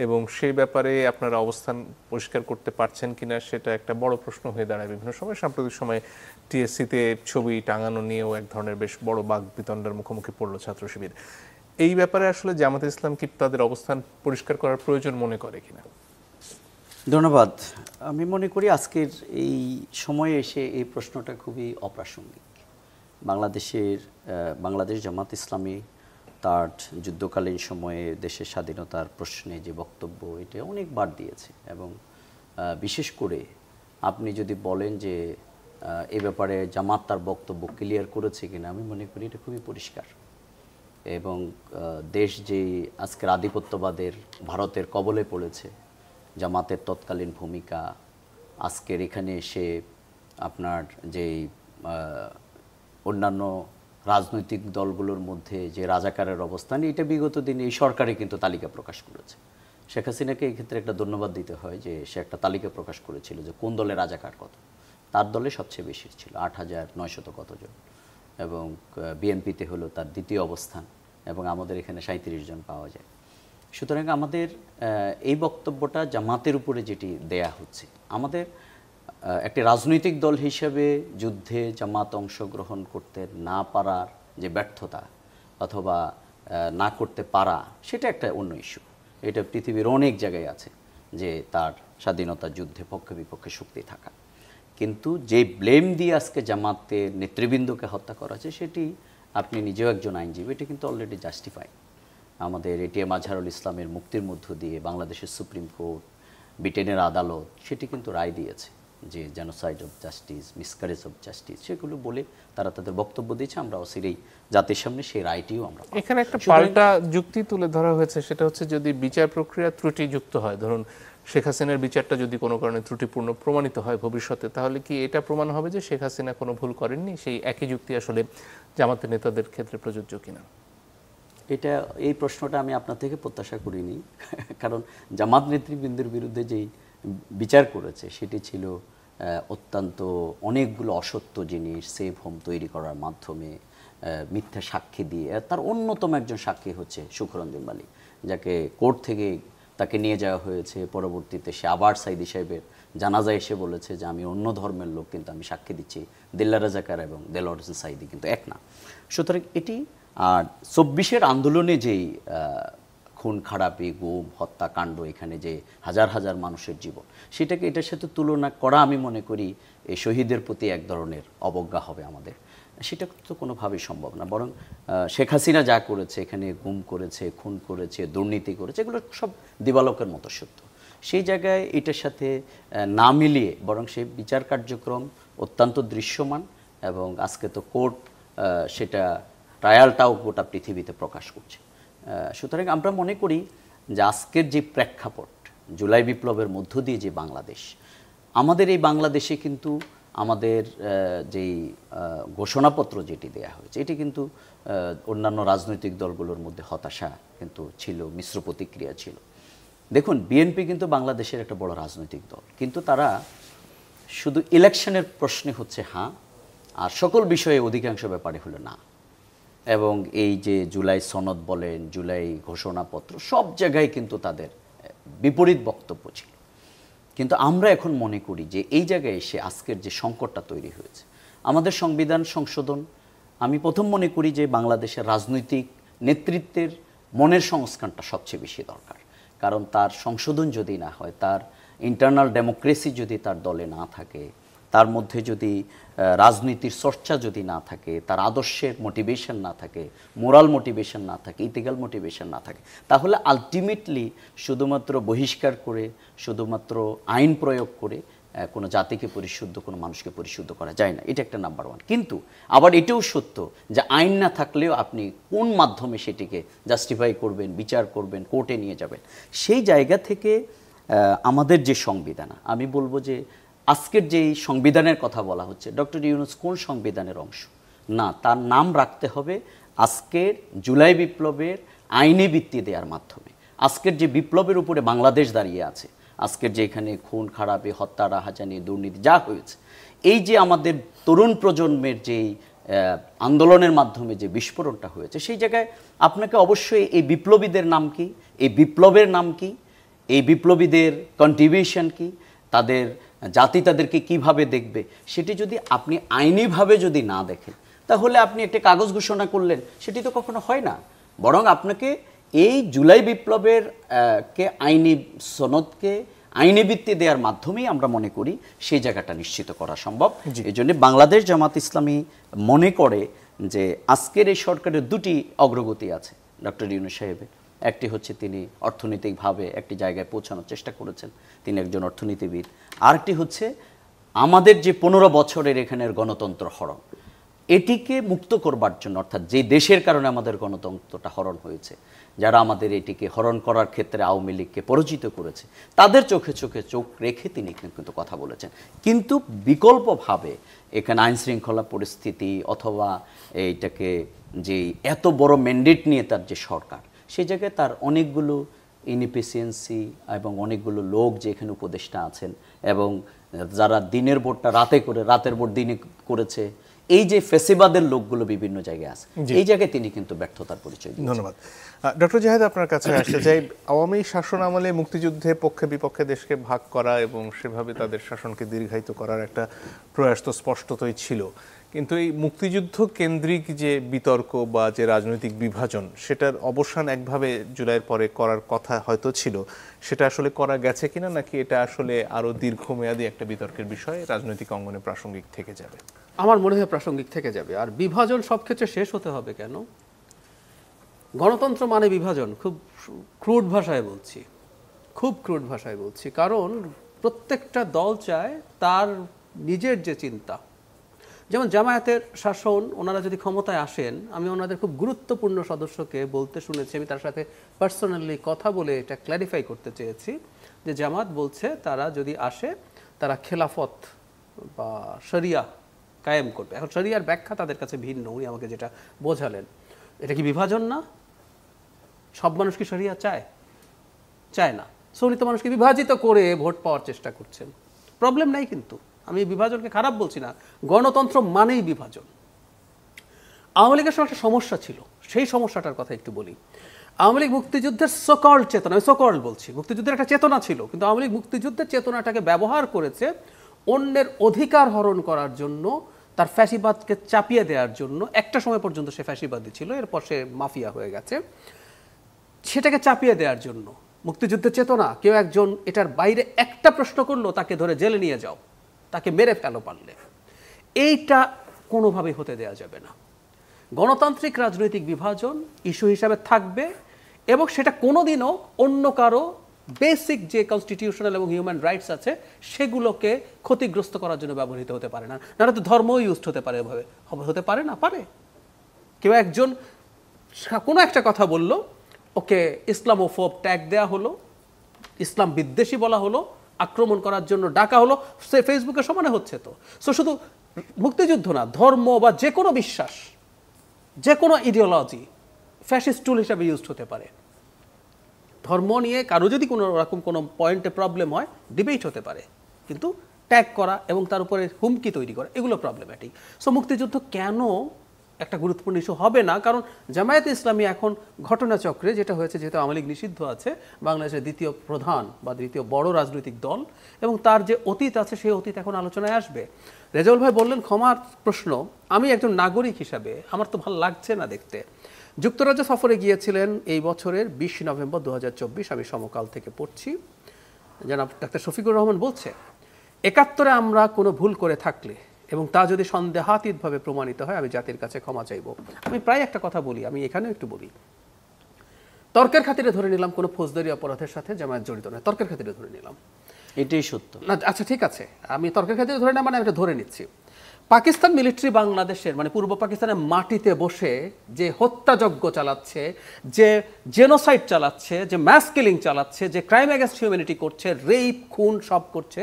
এবং সেই ব্যাপারে আপনারা অবস্থান পরিষ্কার করতে পারছেন কিনা সেটা একটা বড় প্রশ্ন হয়ে দাঁড়ায় বিভিন্ন সময়। সাম্প্রতিক সময়ে টিএসসিতে ছবি টাঙানো নিয়েও এক ধরনের বেশ বড় বাক বিতণ্ডার মুখোমুখি পড়ল ছাত্র শিবির। এই ব্যাপারে আসলে জামাত ইসলাম কি তাদের অবস্থান পরিষ্কার করার প্রয়োজন মনে করে কিনা? ধন্যবাদ। আমি মনে করি আজকের এই সময়ে এসে এই প্রশ্নটা খুবই অপ্রাসঙ্গিক। বাংলাদেশ জামাত ইসলামী তার যুদ্ধকালীন সময়ে দেশের স্বাধীনতার প্রশ্নে যে বক্তব্য, এটা অনেকবার দিয়েছে এবং বিশেষ করে আপনি যদি বলেন যে এ ব্যাপারে জামাত তার বক্তব্য ক্লিয়ার করেছে কিনা, আমি মনে করি এটা খুবই পরিষ্কার। এবং দেশ যে আজকের আধিপত্যবাদের ভারতের কবলে পড়েছে, জামাতের তৎকালীন ভূমিকা, আজকের এখানে এসে আপনার যেই অন্যান্য রাজনৈতিক দলগুলোর মধ্যে যে রাজাকারের অবস্থান, এটা বিগত দিনে এই সরকারে কিন্তু তালিকা প্রকাশ করেছে। শেখ হাসিনাকে এই ক্ষেত্রে একটা ধন্যবাদ দিতে হয় যে সে একটা তালিকা প্রকাশ করেছিল যে কোন দলে রাজাকার কত। তার দলে সবচেয়ে বেশি ছিল 8,900 কতজন, এবং বিএনপিতে হলো তার দ্বিতীয় অবস্থান, এবং আমাদের এখানে 37 জন পাওয়া যায়। সুতরাং আমাদের এই বক্তব্যটা জামাতের উপরে যেটি দেয়া হচ্ছে, আমাদের একটি রাজনৈতিক দল হিসেবে যুদ্ধে জামাত অংশগ্রহণ করতে না পারার যে ব্যর্থতা অথবা না করতে পারা, সেটা একটা অন্য ইস্যু। এটা পৃথিবীর অনেক জায়গায় আছে যে তার স্বাধীনতা যুদ্ধে পক্ষে বিপক্ষে শক্তি থাকা। কিন্তু যে ব্লেম দিয়ে আজকে জামাতের নেতৃবৃন্দকে হত্যা করা হয়েছে, সেটি আপনি নিজেও একজন আইনজীবী, এটা কিন্তু অলরেডি জাস্টিফাই। আমাদের এটিএম আজহারুল ইসলামের মুক্তির মধ্য দিয়ে বাংলাদেশের সুপ্রিম কোর্ট, ব্রিটেনের আদালত সেটি কিন্তু রায় দিয়েছে যে genocide of justice, miscarriage of justice, সেগুলো বলে তারা তাদের বক্তব্য দিয়েছে। আমরা অচিরেই জাতির সামনে সেই রায়টিও আমরা পাবো। এখানে একটা পাল্টা যুক্তি তুলে ধরা হয়েছে, সেটা হচ্ছে যদি বিচার প্রক্রিয়া ত্রুটিযুক্ত হয়, ধরুন শেখ হাসিনার বিচারটা যদি কোনো কারণে ত্রুটিপূর্ণ প্রমাণিত হয় ভবিষ্যতে, তাহলে কি এটা প্রমাণ হবে যে শেখ হাসিনা কোনো ভুল করেননি? সেই একই যুক্তি আসলে জামাতের নেতাদের ক্ষেত্রে প্রযোজ্য কিনা? এই প্রশ্নটা আমি আপনার থেকে প্রত্যাশা করিনি, কারণ জামাত নেতৃবৃন্দের বিরুদ্ধে যেই বিচার করেছে সেটি ছিল অত্যন্ত অনেকগুলো অসত্য জিনিস সেভ হোম তৈরি করার মাধ্যমে, মিথ্যা সাক্ষী দিয়ে। তার অন্যতম একজন সাক্ষী হচ্ছে শুকরঞ্জন মালিক, যাকে কোর্ট থেকে তাকে নিয়ে যাওয়া হয়েছে। পরবর্তীতে সে আবার সাইদি সাহেবের জানাজা এসে বলেছে যে আমি অন্য ধর্মের লোক, কিন্তু আমি সাক্ষী দিচ্ছি দিল্লা রাজাকার এবং দেলোয়ার হোসেন সাইদি কিন্তু এক না। সুতরাং এটি আর 24-এর আন্দোলনে যেই খুন খারাপি, গুম, হত্যাকাণ্ড, এখানে যে হাজার হাজার মানুষের জীবন, সেটাকে এটার সাথে তুলনা করা আমি মনে করি এই শহীদের প্রতি এক ধরনের অবজ্ঞা হবে আমাদের। সেটা তো কোনোভাবেই সম্ভব না। বরং শেখ হাসিনা যা করেছে, এখানে গুম করেছে, খুন করেছে, দুর্নীতি করেছে, এগুলো সব দিবালোকের মতো সত্য। সেই জায়গায় এটার সাথে না মিলিয়ে বরং সেই বিচার কার্যক্রম অত্যন্ত দৃশ্যমান, এবং আজকে তো কোর্ট সেটা ট্রায়ালটাও গোটা পৃথিবীতে প্রকাশ করছে। সুতরাং আমরা মনে করি যে আজকের যে প্রেক্ষাপট, জুলাই বিপ্লবের মধ্য দিয়ে যে বাংলাদেশ, আমাদের এই বাংলাদেশে কিন্তু আমাদের যেই ঘোষণাপত্র যেটি দেয়া হয়েছে, এটি কিন্তু অন্যান্য রাজনৈতিক দলগুলোর মধ্যে হতাশা কিন্তু ছিল, মিশ্র প্রতিক্রিয়া ছিল। দেখুন, বিএনপি কিন্তু বাংলাদেশের একটা বড় রাজনৈতিক দল, কিন্তু তারা শুধু ইলেকশনের প্রশ্নে হচ্ছে হ্যাঁ, আর সকল বিষয়ে অধিকাংশ ব্যাপারে হলো না। এবং এই যে জুলাই সনদ বলেন, জুলাই ঘোষণাপত্র, সব জায়গায় কিন্তু তাদের বিপরীত বক্তব্য ছিল। কিন্তু আমরা এখন মনে করি যে এই জায়গায় এসে আজকের যে সংকটটা তৈরি হয়েছে, আমাদের সংবিধান সংশোধন, আমি প্রথম মনে করি যে বাংলাদেশের রাজনৈতিক নেতৃত্বের মনের সংস্কারটা সবচেয়ে বেশি দরকার। কারণ তার সংশোধন যদি না হয়, তার ইন্টারনাল ডেমোক্রেসি যদি তার দলে না থাকে, তার মধ্যে যদি রাজনীতির চর্চা যদি না থাকে, তার আদর্শের মোটিভেশন না থাকে, মোরাল মোটিভেশন না থাকে, ইথিক্যাল মোটিভেশন না থাকে, তাহলে আলটিমেটলি শুধুমাত্র বহিষ্কার করে, শুধুমাত্র আইন প্রয়োগ করে কোনো জাতিকে পরিশুদ্ধ, কোনো মানুষকে পরিশুদ্ধ করা যায় না। এটা একটা নাম্বার ওয়ান। কিন্তু আবার এটাও সত্য যে আইন না থাকলেও আপনি কোন মাধ্যমে সেটিকে জাস্টিফাই করবেন, বিচার করবেন, কোর্টে নিয়ে যাবেন, সেই জায়গা থেকে আমাদের যে সংবিধান, আমি বলবো যে আজকের যেই সংবিধানের কথা বলা হচ্ছে, ডক্টর ইউনূস কোন সংবিধানের অংশ না, তার নাম রাখতে হবে আজকের জুলাই বিপ্লবের আইনি ভিত্তি দেওয়ার মাধ্যমে। আজকের যে বিপ্লবের উপরে বাংলাদেশ দাঁড়িয়ে আছে, আজকের যে এখানে খুন খারাপি, হত্যা, রাহাজানি, দুর্নীতি যা হয়েছে, এই যে আমাদের তরুণ প্রজন্মের যেই আন্দোলনের মাধ্যমে যে বিস্ফোরণটা হয়েছে, সেই জায়গায় আপনাকে অবশ্যই এই বিপ্লবীদের নাম কি, এই বিপ্লবের নাম কি, এই বিপ্লবীদের কন্ট্রিবিউশন কি, তাদের জাতি তাদেরকে কিভাবে দেখবে, সেটি যদি আপনি আইনিভাবে যদি না দেখেন, তাহলে আপনি একটা কাগজ ঘোষণা করলেন, সেটি তো কখনো হয় না। বরং আপনাকে এই জুলাই বিপ্লবের আইনি সনদকে আইনি ভিত্তি দেওয়ার মাধ্যমেই আমরা মনে করি সেই জায়গাটা নিশ্চিত করা সম্ভব। এই জন্য বাংলাদেশ জামাত ইসলামী মনে করে যে আজকের এই সরকারের দুটি অগ্রগতি আছে ডক্টর ইউনূস সাহেবের। একটি হচ্ছে তিনি অর্থনৈতিকভাবে একটি জায়গায় পৌঁছানোর চেষ্টা করেছেন, তিনি একজন অর্থনীতিবিদ। আরেকটি হচ্ছে আমাদের যে 15 বছরের এখানের গণতন্ত্র হরণ, এটিকে মুক্ত করবার জন্য, অর্থাৎ যে দেশের কারণে আমাদের গণতন্ত্রটা হরণ হয়েছে, যারা আমাদের এটিকে হরণ করার ক্ষেত্রে আওয়ামী লীগকে পরাজিত করেছে, তাদের চোখে চোখে চোখ রেখে তিনি কিন্তু কথা বলেছেন। কিন্তু বিকল্পভাবে এখানে আইন শৃঙ্খলা পরিস্থিতি অথবা এইটাকে যে এত বড় ম্যান্ডেট নিয়ে তার যে সরকার, সেই জায়গায় তার অনেকগুলো ইনএফিসিয়েন্সি এবং অনেকগুলো লোক যে এখানে উপদেষ্টা আছেন এবং যারা দিনের ভোটটা রাতে করে, রাতের ভোট দিনে করেছে, এই যে ফেসিবাদের লোকগুলো বিভিন্ন জায়গায় আছে, এই জায়গায় তিনি কিন্তু ব্যর্থতার পরিচয় দিয়েছেন। ধন্যবাদ। ডক্টর জাহেদ, আপনার কাছে আসতে চাই। আওয়ামী শাসন আমলে মুক্তিযুদ্ধে পক্ষে বিপক্ষে দেশকে ভাগ করা এবং সেভাবে তাদের শাসনকে দীর্ঘায়িত করার একটা প্রয়াস তো স্পষ্টতই ছিল, কিন্তু এই মুক্তিযুদ্ধ কেন্দ্রিক যে বিতর্ক বা যে রাজনৈতিক বিভাজন, সেটার অবসান একভাবে জুলাইয়ের পরে করার কথা হয়তো ছিল, সেটা আসলে করা গেছে কিনা, নাকি এটা আসলে আরো দীর্ঘমেয়াদী একটা বিতর্কের বিষয় রাজনৈতিক অঙ্গনে প্রাসঙ্গিক থেকে যাবে? আমার মনে হয় প্রাসঙ্গিক থেকে যাবে। আর বিভাজন সব ক্ষেত্রে শেষ হতে হবে কেন? গণতন্ত্র মানে বিভাজন, খুব ক্রুড ভাষায় বলছি, খুব ক্রুড ভাষায় বলছি, কারণ প্রত্যেকটা দল চায় তার নিজের যে চিন্তা। যেমন জামায়াতের শাসন, ওনারা যদি ক্ষমতায় আসেন, আমি ওনাদের খুব গুরুত্বপূর্ণ সদস্যকে বলতে শুনেছি, আমি তার সাথে পার্সোনালি কথা বলে এটা ক্ল্যারিফাই করতে চেয়েছি, যে জামাত বলছে তারা যদি আসে তারা খেলাফত বা শরিয়া কায়েম করবে। এখন শরিয়ার ব্যাখ্যা তাদের কাছে ভিন্ন, উনি আমাকে যেটা বোঝালেন। এটা কি বিভাজন না? সব মানুষ কি শরিয়া চায়? চায় না। সো উনি তো মানুষকে বিভাজিত করে ভোট পাওয়ার চেষ্টা করছেন। প্রবলেম নাই, কিন্তু আমি বিভাজনকে খারাপ বলছি না, গণতন্ত্র মানেই বিভাজন। আওয়ামী লীগের সঙ্গে একটা সমস্যা ছিল, সেই সমস্যাটার কথা একটু বলি। আওয়ামী লীগ মুক্তিযুদ্ধের সকল চেতনা, আমি সকল বলছি, মুক্তিযুদ্ধের একটা চেতনা ছিল, কিন্তু আওয়ামী লীগ মুক্তিযুদ্ধের চেতনাটাকে ব্যবহার করেছে অন্যের অধিকার হরণ করার জন্য, তার ফ্যাসিবাদকে চাপিয়ে দেওয়ার জন্য। একটা সময় পর্যন্ত সে ফ্যাসিবাদী ছিল, এরপর সে মাফিয়া হয়ে গেছে। সেটাকে চাপিয়ে দেওয়ার জন্য মুক্তিযুদ্ধের চেতনা, কেউ একজন এটার বাইরে একটা প্রশ্ন করলো, তাকে ধরে জেলে নিয়ে যাও, তাকে মেরে ফেলো পারলে। এইটা কোনোভাবেই হতে দেওয়া যাবে না। গণতান্ত্রিক রাজনৈতিক বিভাজন ইস্যু হিসাবে থাকবে এবং সেটা কোনোদিনও অন্য কারো বেসিক যে কনস্টিটিউশনাল এবং হিউম্যান রাইটস আছে সেগুলোকে ক্ষতিগ্রস্ত করার জন্য ব্যবহৃত হতে পারে না। নাহলে তো ধর্ম ইউজড হতে পারে, এভাবে হতে পারে না? পারে। কেউ একজন কোনো একটা কথা বলল, ওকে ইসলামোফোব ট্যাগ দেয়া হলো, ইসলাম বিদ্বেষী বলা হলো, আক্রমণ করার জন্য ডাকা হলো, সে ফেসবুকে সমানে হচ্ছে। তো সো শুধু মুক্তিযুদ্ধ না, ধর্ম বা যে কোনো বিশ্বাস, যে কোনো ইডিওলজি ফ্যাসিস্ট টুল হিসাবে ইউজড হতে পারে। ধর্ম নিয়ে কারো যদি কোনো রকম কোনো পয়েন্টে প্রবলেম হয়, ডিবেট হতে পারে, কিন্তু ট্যাগ করা এবং তার উপরে হুমকি তৈরি করা, এগুলো প্রবলেম্যাটিক। সো মুক্তিযুদ্ধ কেন একটা গুরুত্বপূর্ণ ইস্যু হবে না? কারণ জামায়াতে ইসলামী এখন ঘটনাচক্রে যেটা হয়েছে, যেহেতু আওয়ামী লীগ নিষিদ্ধ আছে, বাংলাদেশের দ্বিতীয় প্রধান বা দ্বিতীয় বড় রাজনৈতিক দল, এবং তার যে অতীত আছে সেই অতীত এখন আলোচনায় আসবে। রেজাউল ভাই বললেন ক্ষমার প্রশ্ন। আমি একজন নাগরিক হিসাবে আমার তো ভালো লাগছে না দেখতে। যুক্তরাজ্য সফরে গিয়েছিলেন এই বছরের 20 নভেম্বর 2024, আমি সমকাল থেকে পড়ছি। জনাব ডাক্তার শফিকুর রহমান বলছে, 71-এ আমরা কোনো ভুল করে থাকলে এবং তা যদি সন্দেহাতীতভাবে প্রমাণিত হয়, আমি জাতির কাছে ক্ষমা চাইব। আমি প্রায় একটা কথা বলি, আমি এখানেও একটু বলি। তর্কের খাতিরে ধরে নিলাম কোনো ফৌজদারি অপরাধের সাথে জামায়াত জড়িত নয়, তর্কের খাতিরে ধরে নিলাম, এটাই সত্য না? আচ্ছা ঠিক আছে, আমি তর্কের খাতিরে ধরে না, মানে আমি এটা ধরে নিচ্ছি। পাকিস্তান মিলিটারি বাংলাদেশের মানে পূর্ব পাকিস্তানের মাটিতে বসে যে হত্যাযজ্ঞ চালাচ্ছে, যে জেনোসাইড চালাচ্ছে, যে ম্যাস কিলিং চালাচ্ছে, যে ক্রাইম এগেন্স্ট হিউম্যানিটি করছে, রেপ খুন সব করছে,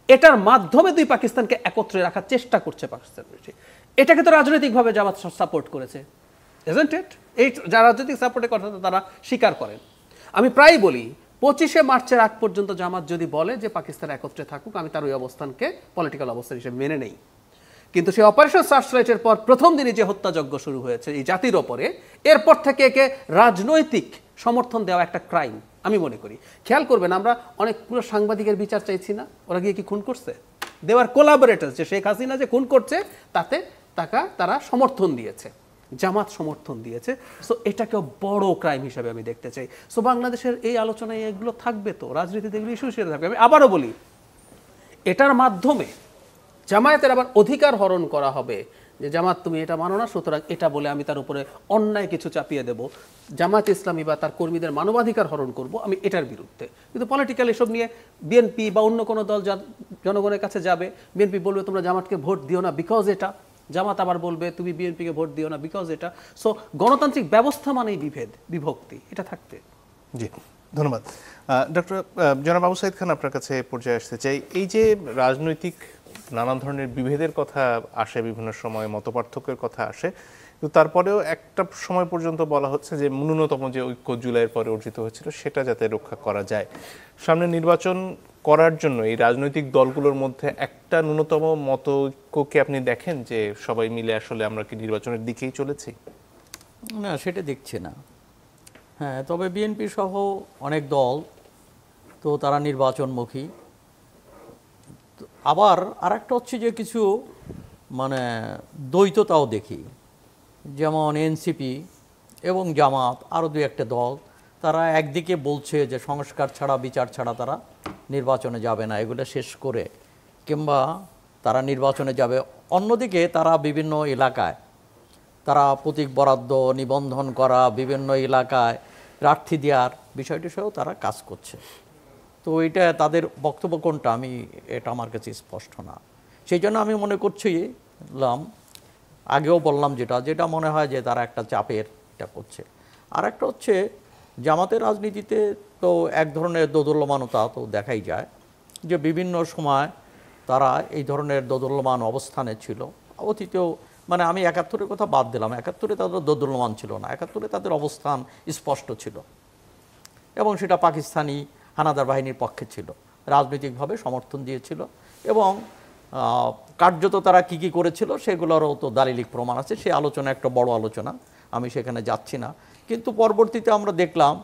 এটার মাধ্যমে দুই পাকিস্তানকে একত্রে রাখার চেষ্টা করছে পাকিস্তান মিলিটারি। এটাকে তো রাজনৈতিকভাবে জামাত সাপোর্ট করেছে, ইজন্ট ইট? এই যারা রাজনৈতিক সাপোর্টের কথা তারা স্বীকার করেন। আমি প্রায় বলি 25শে মার্চের আগ পর্যন্ত জামাত যদি বলে যে পাকিস্তান একত্রে থাকুক, আমি তার ওই অবস্থানকে পলিটিক্যাল অবস্থান হিসেবে মেনে নেই। কিন্তু সেই অপারেশন সার্চলাইটের পর প্রথম দিনই যে হত্যাযজ্ঞ শুরু হয়েছে এই জাতির ওপরে, এরপর থেকে একে রাজনৈতিক সমর্থন দেওয়া একটা ক্রাইম আমি মনে করি। খেয়াল করবেন, আমরা অনেক পুরো সাংবাদিকের বিচার চাইছি না, ওরা গিয়ে কি খুন করছে? দেওয়ার কোলাবোরেটর, যে শেখ হাসিনা যে খুন করছে তাতে তারা সমর্থন দিয়েছে, জামাত সমর্থন দিয়েছে। সো এটাকেও বড় ক্রাইম হিসাবে আমি দেখতে চাই। সো বাংলাদেশের এই আলোচনায় এগুলো থাকবে, তো রাজনীতিতে এগুলো ইস্যু হিসেবে থাকবে। আমি আবারও বলি, এটার মাধ্যমে জামায়াতের আবার অধিকার হরণ করা হবে যে জামাত তুমি এটা মানো না, সুতরাং এটা বলে আমি তার উপরে অন্যায় কিছু চাপিয়ে দেব, জামাত ইসলামী বা তার কর্মীদের মানবাধিকার হরণ করব, আমি এটার বিরুদ্ধে। কিন্তু পলিটিক্যাল এসব নিয়ে বিএনপি বা অন্য কোনো দল জনগণের কাছে যাবে, বিএনপি বলবে তোমরা জামাতকে ভোট দিও না বিকজ এটা, জামাত আবার বলবে তুমি বিএনপিকে ভোট দিও না বিকজ এটা। সো গণতান্ত্রিক ব্যবস্থা মানেই বিভক্তি, এটা থাকতে। জি, ধন্যবাদ। ডক্টর জনাব আবু সাঈদ খান, আপনার কাছে পর্যায়ে আসতে চাই। এই যে রাজনৈতিক নানান ধরনের বিভেদের কথা আসে, বিভিন্ন সময় মতপার্থক্যের কথা আসে, কিন্তু তারপরেও একটা সময় পর্যন্ত বলা হচ্ছে যে ন্যূনতম যে ঐক্য জুলাইয়ের পরে অর্জিত হয়েছিল সেটা যাতে রক্ষা করা যায়। সামনে নির্বাচন করার জন্য এই রাজনৈতিক দলগুলোর মধ্যে একটা ন্যূনতম মতৈক্যকে আপনি দেখেন যে সবাই মিলে আসলে আমরা কি নির্বাচনের দিকেই চলেছি? না, সেটা দেখছি না। হ্যাঁ, তবে বিএনপি সহ অনেক দল তো তারা নির্বাচনমুখী। আবার আরেকটা হচ্ছে যে কিছু মানে দ্বৈততাও দেখি, যেমন এনসিপি এবং জামাত আরও দু একটা দল, তারা একদিকে বলছে যে সংস্কার ছাড়া বিচার ছাড়া তারা নির্বাচনে যাবে না, এগুলো শেষ করে কিংবা তারা নির্বাচনে যাবে। অন্যদিকে তারা বিভিন্ন এলাকায় তারা প্রতীক বরাদ্দ, নিবন্ধন করা, বিভিন্ন এলাকায় প্রার্থী দেওয়ার বিষয়টি সহ তারা কাজ করছে। তো এটা তাদের বক্তব্য কোনটা, এটা আমার কাছে স্পষ্ট না। সেই জন্য আমি মনে করছিলাম, আগেও বললাম যেটা মনে হয় যে তারা একটা চাপের এটা করছে। আর একটা হচ্ছে জামাতের রাজনীতিতে তো এক ধরনের দোদুল্যমানতা তো দেখাই যায়, যে বিভিন্ন সময় তারা এই ধরনের দোদুল্যমান অবস্থানে ছিল। অতীতেও মানে আমি ৭১-এর কথা বাদ দিলাম, ৭১-এ তাদের দোদুল্যমান ছিল না, ৭১-এ তাদের অবস্থান স্পষ্ট ছিল এবং সেটা পাকিস্তানি হানাদার বাহিনীর পক্ষে ছিল, রাজনৈতিকভাবে সমর্থন দিয়েছিল এবং কার্যত তারা কি করেছিল সেগুলোরও তো দালিলিক প্রমাণ আছে। সে আলোচনা একটা বড় আলোচনা, আমি সেখানে যাচ্ছি না। কিন্তু পরবর্তীতে আমরা দেখলাম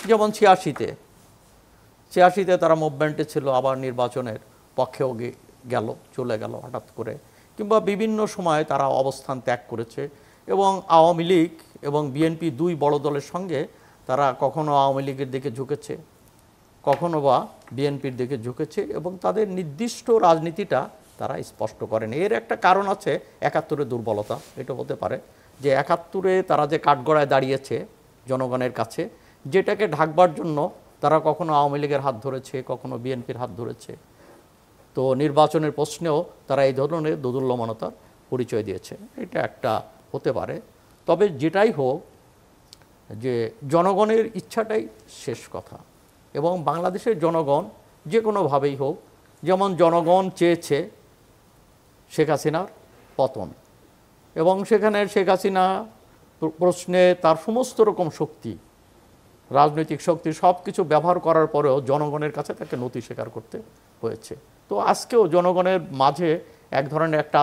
যেমন ৮৬-তে তারা মুভমেন্টে ছিল, আবার নির্বাচনের পক্ষেও চলে গেল হঠাৎ করে, কিংবা বিভিন্ন সময়ে তারা অবস্থান ত্যাগ করেছে। এবং আওয়ামী লীগ এবং বিএনপি দুই বড় দলের সঙ্গে তারা কখনো আওয়ামী লীগের দিকে ঝুঁকেছে, কখনো বা বিএনপির দিকে ঝুঁকেছে এবং তাদের নির্দিষ্ট রাজনীতিটা তারা স্পষ্ট করেন। এর একটা কারণ আছে ৭১-এর দুর্বলতা, এটা হতে পারে যে ৭১-এ তারা যে কাঠগড়ায় দাঁড়িয়েছে জনগণের কাছে, যেটাকে ঢাকবার জন্য তারা কখনো আওয়ামী লীগের হাত ধরেছে, কখনো বিএনপির হাত ধরেছে। তো নির্বাচনের প্রশ্নেও তারা এই ধরনের দোদুল্যমানতার পরিচয় দিয়েছে, এটা একটা হতে পারে। তবে যেটাই হোক, যে জনগণের ইচ্ছাটাই শেষ কথা এবং বাংলাদেশের জনগণ যে কোনোভাবেই হোক, যেমন জনগণ চেয়েছে শেখ হাসিনার পতন এবং সেখানে শেখ হাসিনা প্রশ্নে তার সমস্ত রকম শক্তি, রাজনৈতিক শক্তি সব কিছু ব্যবহার করার পরেও জনগণের কাছে তাকে নতি স্বীকার করতে হয়েছে। তো আজকেও জনগণের মাঝে এক ধরনের একটা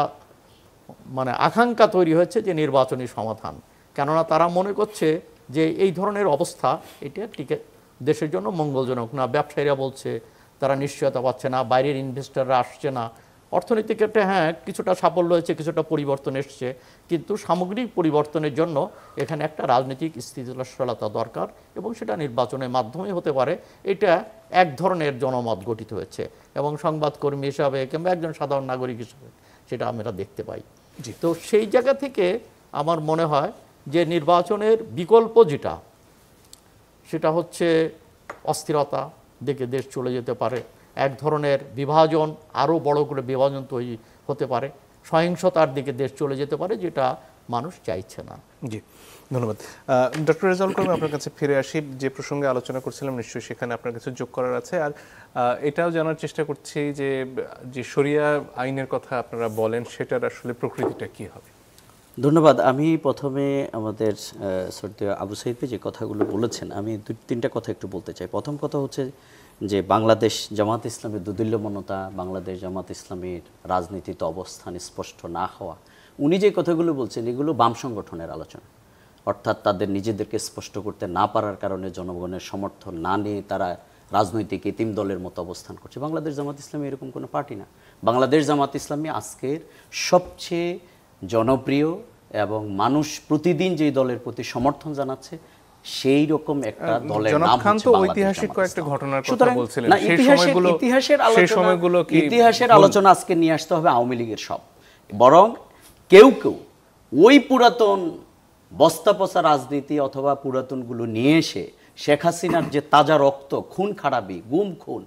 মানে আকাঙ্ক্ষা তৈরি হয়েছে যে নির্বাচনী সমাধান, কেননা তারা মনে করছে যে এই ধরনের অবস্থা এটা টিকে দেশের জন্য মঙ্গলজনক না। ব্যবসায়ীরা বলছে তারা নিশ্চয়তা পাচ্ছে না, বাইরের ইনভেস্টররা আসছে না, অর্থনৈতিক একটা হ্যাঁ কিছুটা সাফল্য হয়েছে, কিছুটা পরিবর্তন এসছে, কিন্তু সামগ্রিক পরিবর্তনের জন্য এখানে একটা রাজনৈতিক স্থিতিশীলতা দরকার এবং সেটা নির্বাচনের মাধ্যমে হতে পারে। এটা এক ধরনের জনমত গঠিত হয়েছে এবং সংবাদকর্মী হিসাবে কিংবা একজন সাধারণ নাগরিক হিসাবে সেটা আমরা দেখতে পাই। তো সেই জায়গা থেকে আমার মনে হয় যে নির্বাচনের বিকল্প যেটা, সেটা হচ্ছে অস্থিরতা দিকে দেশ চলে যেতে পারে, এক ধরনের বিভাজন, আরও বড় করে বিভাজন তৈরি হতে পারে, সহিংসতার দিকে দেশ চলে যেতে পারে, যেটা মানুষ চাইছে না। জি, ধন্যবাদ। ডক্টর রেজাউল করিম, আপনার কাছে ফিরে আসি। যে প্রসঙ্গে আলোচনা করছিলাম নিশ্চয়ই সেখানে আপনার কাছে যোগ করার আছে। আর এটাও জানার চেষ্টা করছি যে শরিয়া আইনের কথা আপনারা বলেন, সেটার আসলে প্রকৃতিটা কি হবে? ধন্যবাদ। আমি প্রথমে আমাদের শ্রদ্ধেয় আবু সাইদ যে কথাগুলো বলেছেন, আমি 2-3টা কথা একটু বলতে চাই। প্রথম কথা হচ্ছে যে বাংলাদেশ জামাত ইসলামের দুদুল্যমনতা, বাংলাদেশ জামাত ইসলামের রাজনীতিতে অবস্থান স্পষ্ট না হওয়া, উনি যে কথাগুলো বলছেন এগুলো বাম সংগঠনের আলোচনা। অর্থাৎ তাদের নিজেদেরকে স্পষ্ট করতে না পারার কারণে জনগণের সমর্থন না নিয়ে তারা রাজনৈতিক এতিম দলের মতো অবস্থান করছে। বাংলাদেশ জামাত ইসলামী এরকম কোনো পার্টি না। বাংলাদেশ জামাত ইসলামী আজকের সবচেয়ে জনপ্রিয় এবং মানুষ প্রতিদিন যেই দলের প্রতি সমর্থন জানাচ্ছে সেই রকম একটা দলের নাম হচ্ছে ঐতিহাসিক কয়েকটা ঘটনার কথা সুতরাং বলছিলেন, না, সেই সময়গুলো সেই সময়গুলো ইতিহাসের আলোচনা আজকে নিয়ে আসতে হবে আওয়ামী লীগের সব, বরং কেউ কেউ ওই পুরাতন বস্তা পচা রাজনীতি অথবা পুরাতনগুলো নিয়ে এসে শেখ হাসিনার যে তাজা রক্ত, খুন খারাপি, গুম খুন,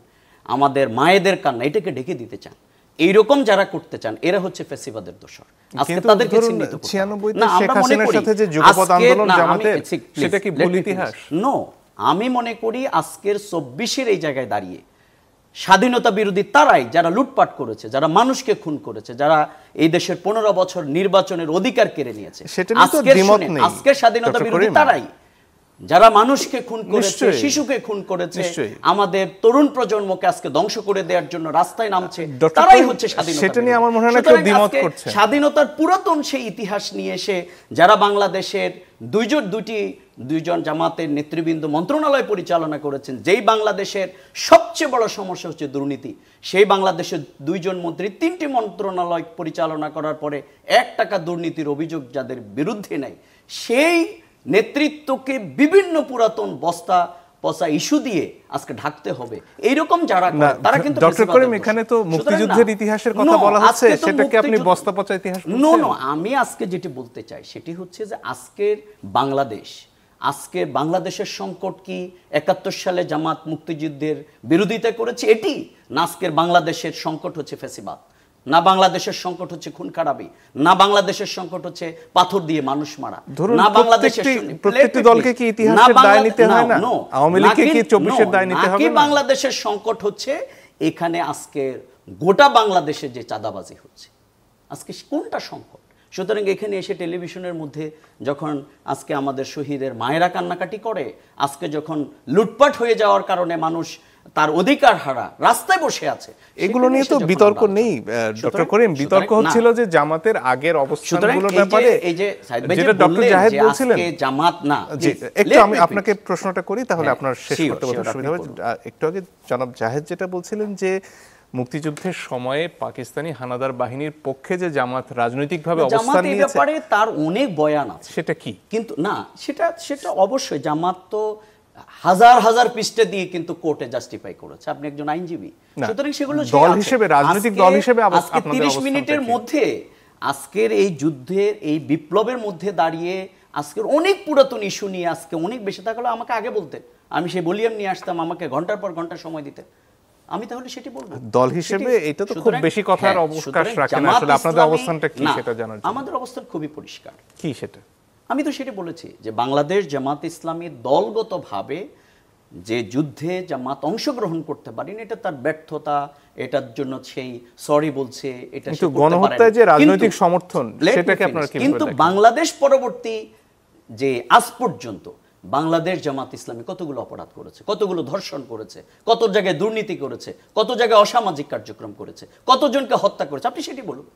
আমাদের মায়েদের কান্না, এটাকে ঢেকে দিতে চান। এইরকম যারা করতে চান এরা হচ্ছে ফ্যাসিবাদের দোসর। আজকে তাদেরকে চিহ্নিত করতে হবে। 96 তে শেখ হাসিনার সাথে যে যুগপৎ আন্দোলন জামাতের, সেটা কি ভুল ইতিহাস? নো, আমি মনে করি আজকের 24-এর এই জায়গায় দাঁড়িয়ে স্বাধীনতা বিরোধী তারাই যারা লুটপাট করেছে, যারা মানুষকে খুন করেছে, যারা এই দেশের 15 বছর নির্বাচনের অধিকার কেড়ে নিয়েছে, আজকে স্বাধীনতা বিরোধী তারাই যারা মানুষকে খুন করেছে, শিশুকে খুন করেছে, আমাদের তরুণ প্রজন্মকে আজকে ধ্বংস করে দেওয়ার জন্য রাস্তায় নামছে, তারাই হচ্ছে স্বাধীনতার পুরাতন সেই ইতিহাস নিয়ে এসে যারা বাংলাদেশের দুইজন জামাতের নেতৃবৃন্দ মন্ত্রণালয় পরিচালনা করেছেন, যেই বাংলাদেশের সবচেয়ে বড় সমস্যা হচ্ছে দুর্নীতি, সেই বাংলাদেশের 2 জন মন্ত্রী 3টি মন্ত্রণালয় পরিচালনা করার পরে 1 টাকা দুর্নীতির অভিযোগ যাদের বিরুদ্ধে নেই, সেই নেতৃত্বকে বিভিন্ন পুরাতন বস্তা পচা ইস্যু দিয়ে আজকে ঢাকতে হবে। এইরকম যারা তারা কিন্তু ডক্টর করিম, এখানে তো মুক্তিযুদ্ধের ইতিহাসের কথা বলা হচ্ছে, সেটাকে আপনি বস্তা পচা ইতিহাস বলছেন? নো, আমি আজকে যেটি বলতে চাই সেটি হচ্ছে যে আজকের বাংলাদেশের সংকট কি 71 সালে জামাত মুক্তিযুদ্ধের বিরোধিতা করেছে এটি, না আজকের বাংলাদেশের সংকট হচ্ছে ফ্যাসিবাদ, না বাংলাদেশের সংকট হচ্ছে খুন খারাপি, না বাংলাদেশের সংকট হচ্ছে পাথর দিয়ে মানুষ মারা, না বাংলাদেশের প্রত্যেকটি দলকে কি ইতিহাসের দায় নিতে হয় না? আওয়ামী লীগকে কি 24-এর দায় নিতে হবে না? বাংলাদেশের সংকট হচ্ছে এখানে আজকের গোটা বাংলাদেশে যে চাঁদাবাজি হচ্ছে, আজকে কোনটা সংকট? সুতরাং এখানে এসে টেলিভিশনের মধ্যে যখন আজকে আমাদের শহীদের মায়েরা কান্নাকাটি করে, আজকে যখন লুটপাট হয়ে যাওয়ার কারণে মানুষ তার অধিকার হারা রাস্তায় বসে আছে, এগুলো নিয়ে তো বিতর্ক নেই ডক্টর করিম। বিতর্ক হচ্ছিল যে জামাতের আগের অবস্থানগুলোর ব্যাপারে, যেটা ডক্টর জাহেদ বলছিলেন জামাত না। একটু আমি আপনাকে প্রশ্নটা করি, তাহলে আপনার শেষ করতে বলতে সুবিধা হবে। একটু আগে জনাব জাহেদ যেটা বলছিলেন যে মুক্তিযুদ্ধের সময়ে পাকিস্তানি হানাদার বাহিনীর পক্ষে যে জামাত রাজনৈতিকভাবে অবস্থান নিয়েছে, তার অনেক বয়ান আছে, সেটা কি? কিন্তু না, সেটা অবশ্যই জামাত তো হাজার হাজার পৃষ্ঠা দিয়ে কিন্তু কোর্টে জাস্টিফাই করেছে। আপনি একজন আইনজীবী, সুতরাং সেগুলো দল হিসেবে, রাজনৈতিক দল হিসেবে আজকে 30 মিনিটের মধ্যে আজকের এই যুদ্ধের এই বিপ্লবের মধ্যে দাঁড়িয়ে আজকের অনেক পুরাতন ইস্যু নিয়ে আজকে অনেক বেশি থাকলে আমাকে আগে বলতেন, আমি সেই ভলিউম নিয়ে আসতাম, আমাকে ঘন্টার পর ঘন্টা সময় দিতেন, আমি তাহলে সেটি বলবো। দল হিসেবে এটা তো খুব বেশি কথার অবকাশ রাখে না। আসলে আপনাদের অবস্থানটা কি সেটা জানার জন্য। আমাদের অবস্থান খুবই পরিষ্কার। কি সেটা? আমি তো সেটা বলেছি যে বাংলাদেশ জামাত ইসলামী দলগতভাবে যে যুদ্ধে জামাত অংশগ্রহণ করতে পারেনি, এটা তার ব্যর্থতা, এটার জন্য সেই সরি বলছে, এটা কিন্তু গণহত্যায় যে রাজনৈতিক সমর্থন, সেটাকে আপনারা কিভাবে দেখেন? কিন্তু বাংলাদেশ পরবর্তী যে আজ পর্যন্ত বাংলাদেশ জামাত ইসলামী কতগুলো অপরাধ করেছে, কতগুলো ধর্ষণ করেছে, কত জায়গায় দুর্নীতি করেছে, কত জায়গায় অসামাজিক কার্যক্রম করেছে, কতজনকে হত্যা করেছে, আপনি সেটি বলুন।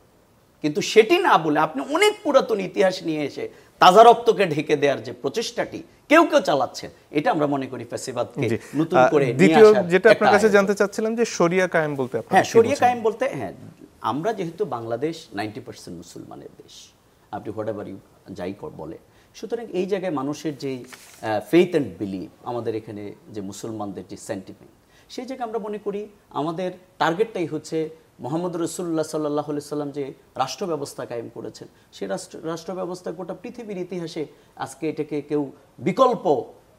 কিন্তু সেটি না বলে আপনি অনেক পুরাতন ইতিহাস নিয়ে এসে তাজা রক্তকে ঢেকে দেওয়ার যে প্রচেষ্টাটি কেউ চালাচ্ছে, এটা আমরা মনে করি ফ্যাসিবাদকে নতুন করে নিয়ে আসার। দ্বিতীয় যেটা আপনার কাছে জানতে চাচ্ছিলাম যে শরিয়া কায়েম বলতে আপনারা? হ্যাঁ, শরিয়া কায়েম বলতে, হ্যাঁ, আমরা যেহেতু বাংলাদেশ 90% মুসলমানের দেশ, আপনি হোয়াটএভার ইউ যাই বলে, সুতরাং এই জায়গায় মানুষের যে ফেইথ অ্যান্ড বিলিভ, আমাদের এখানে যে মুসলমানদের যে সেন্টিমেন্ট, সেই জায়গায় আমরা মনে করি আমাদের টার্গেটটাই হচ্ছে মোহাম্মদ রাসূলুল্লাহ সাল্লাল্লাহু আলাইহি সাল্লাম যে রাষ্ট্র ব্যবস্থা কায়েম করেছেন, সেই রাষ্ট্র ব্যবস্থা গোটা পৃথিবীর ইতিহাসে আজকে এটাকে কেউ বিকল্প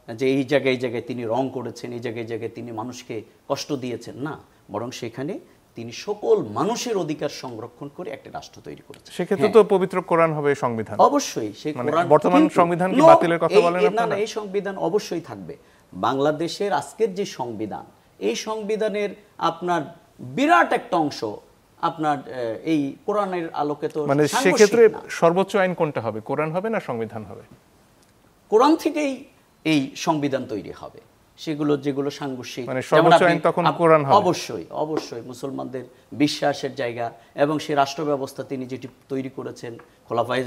যে এই জায়গায় তিনি রং করেছেন, এই জায়গায় তিনি মানুষকে কষ্ট দিয়েছেন, না, বরং সেখানে তিনি সকল মানুষের অধিকার সংরক্ষণ করে একটা রাষ্ট্র তৈরি করেছেন। সেক্ষেত্রে তো পবিত্র কোরআন হবে সংবিধান। অবশ্যই সেই কোরআন, বর্তমান সংবিধান কি বাতিলের কথা বলেন আপনারা? না, এই সংবিধান অবশ্যই থাকবে। বাংলাদেশের আজকের যে সংবিধান, এই সংবিধানের আপনার বিরাট একটা অংশ আপনার এই কোরআনের আলোকে তো মানে সাংঘর্ষিক সেক্ষেত্রে না। সর্বোচ্চ আইন কোনটা হবে, কোরআন হবে না সংবিধান হবে? কোরআন থেকেই এই সংবিধান তৈরি হবে, সেগুলো যেগুলো সাংঘর্ষিক, মানে যেমন সর্বোচ্চ আপনি- আইন তখন কোরআন হবে? অবশ্যই অবশ্যই মুসলমানদের বিশ্বাসের জায়গা এবং সেই রাষ্ট্র ব্যবস্থা তিনি যেটি তৈরি করেছেন, খোলাফায়ে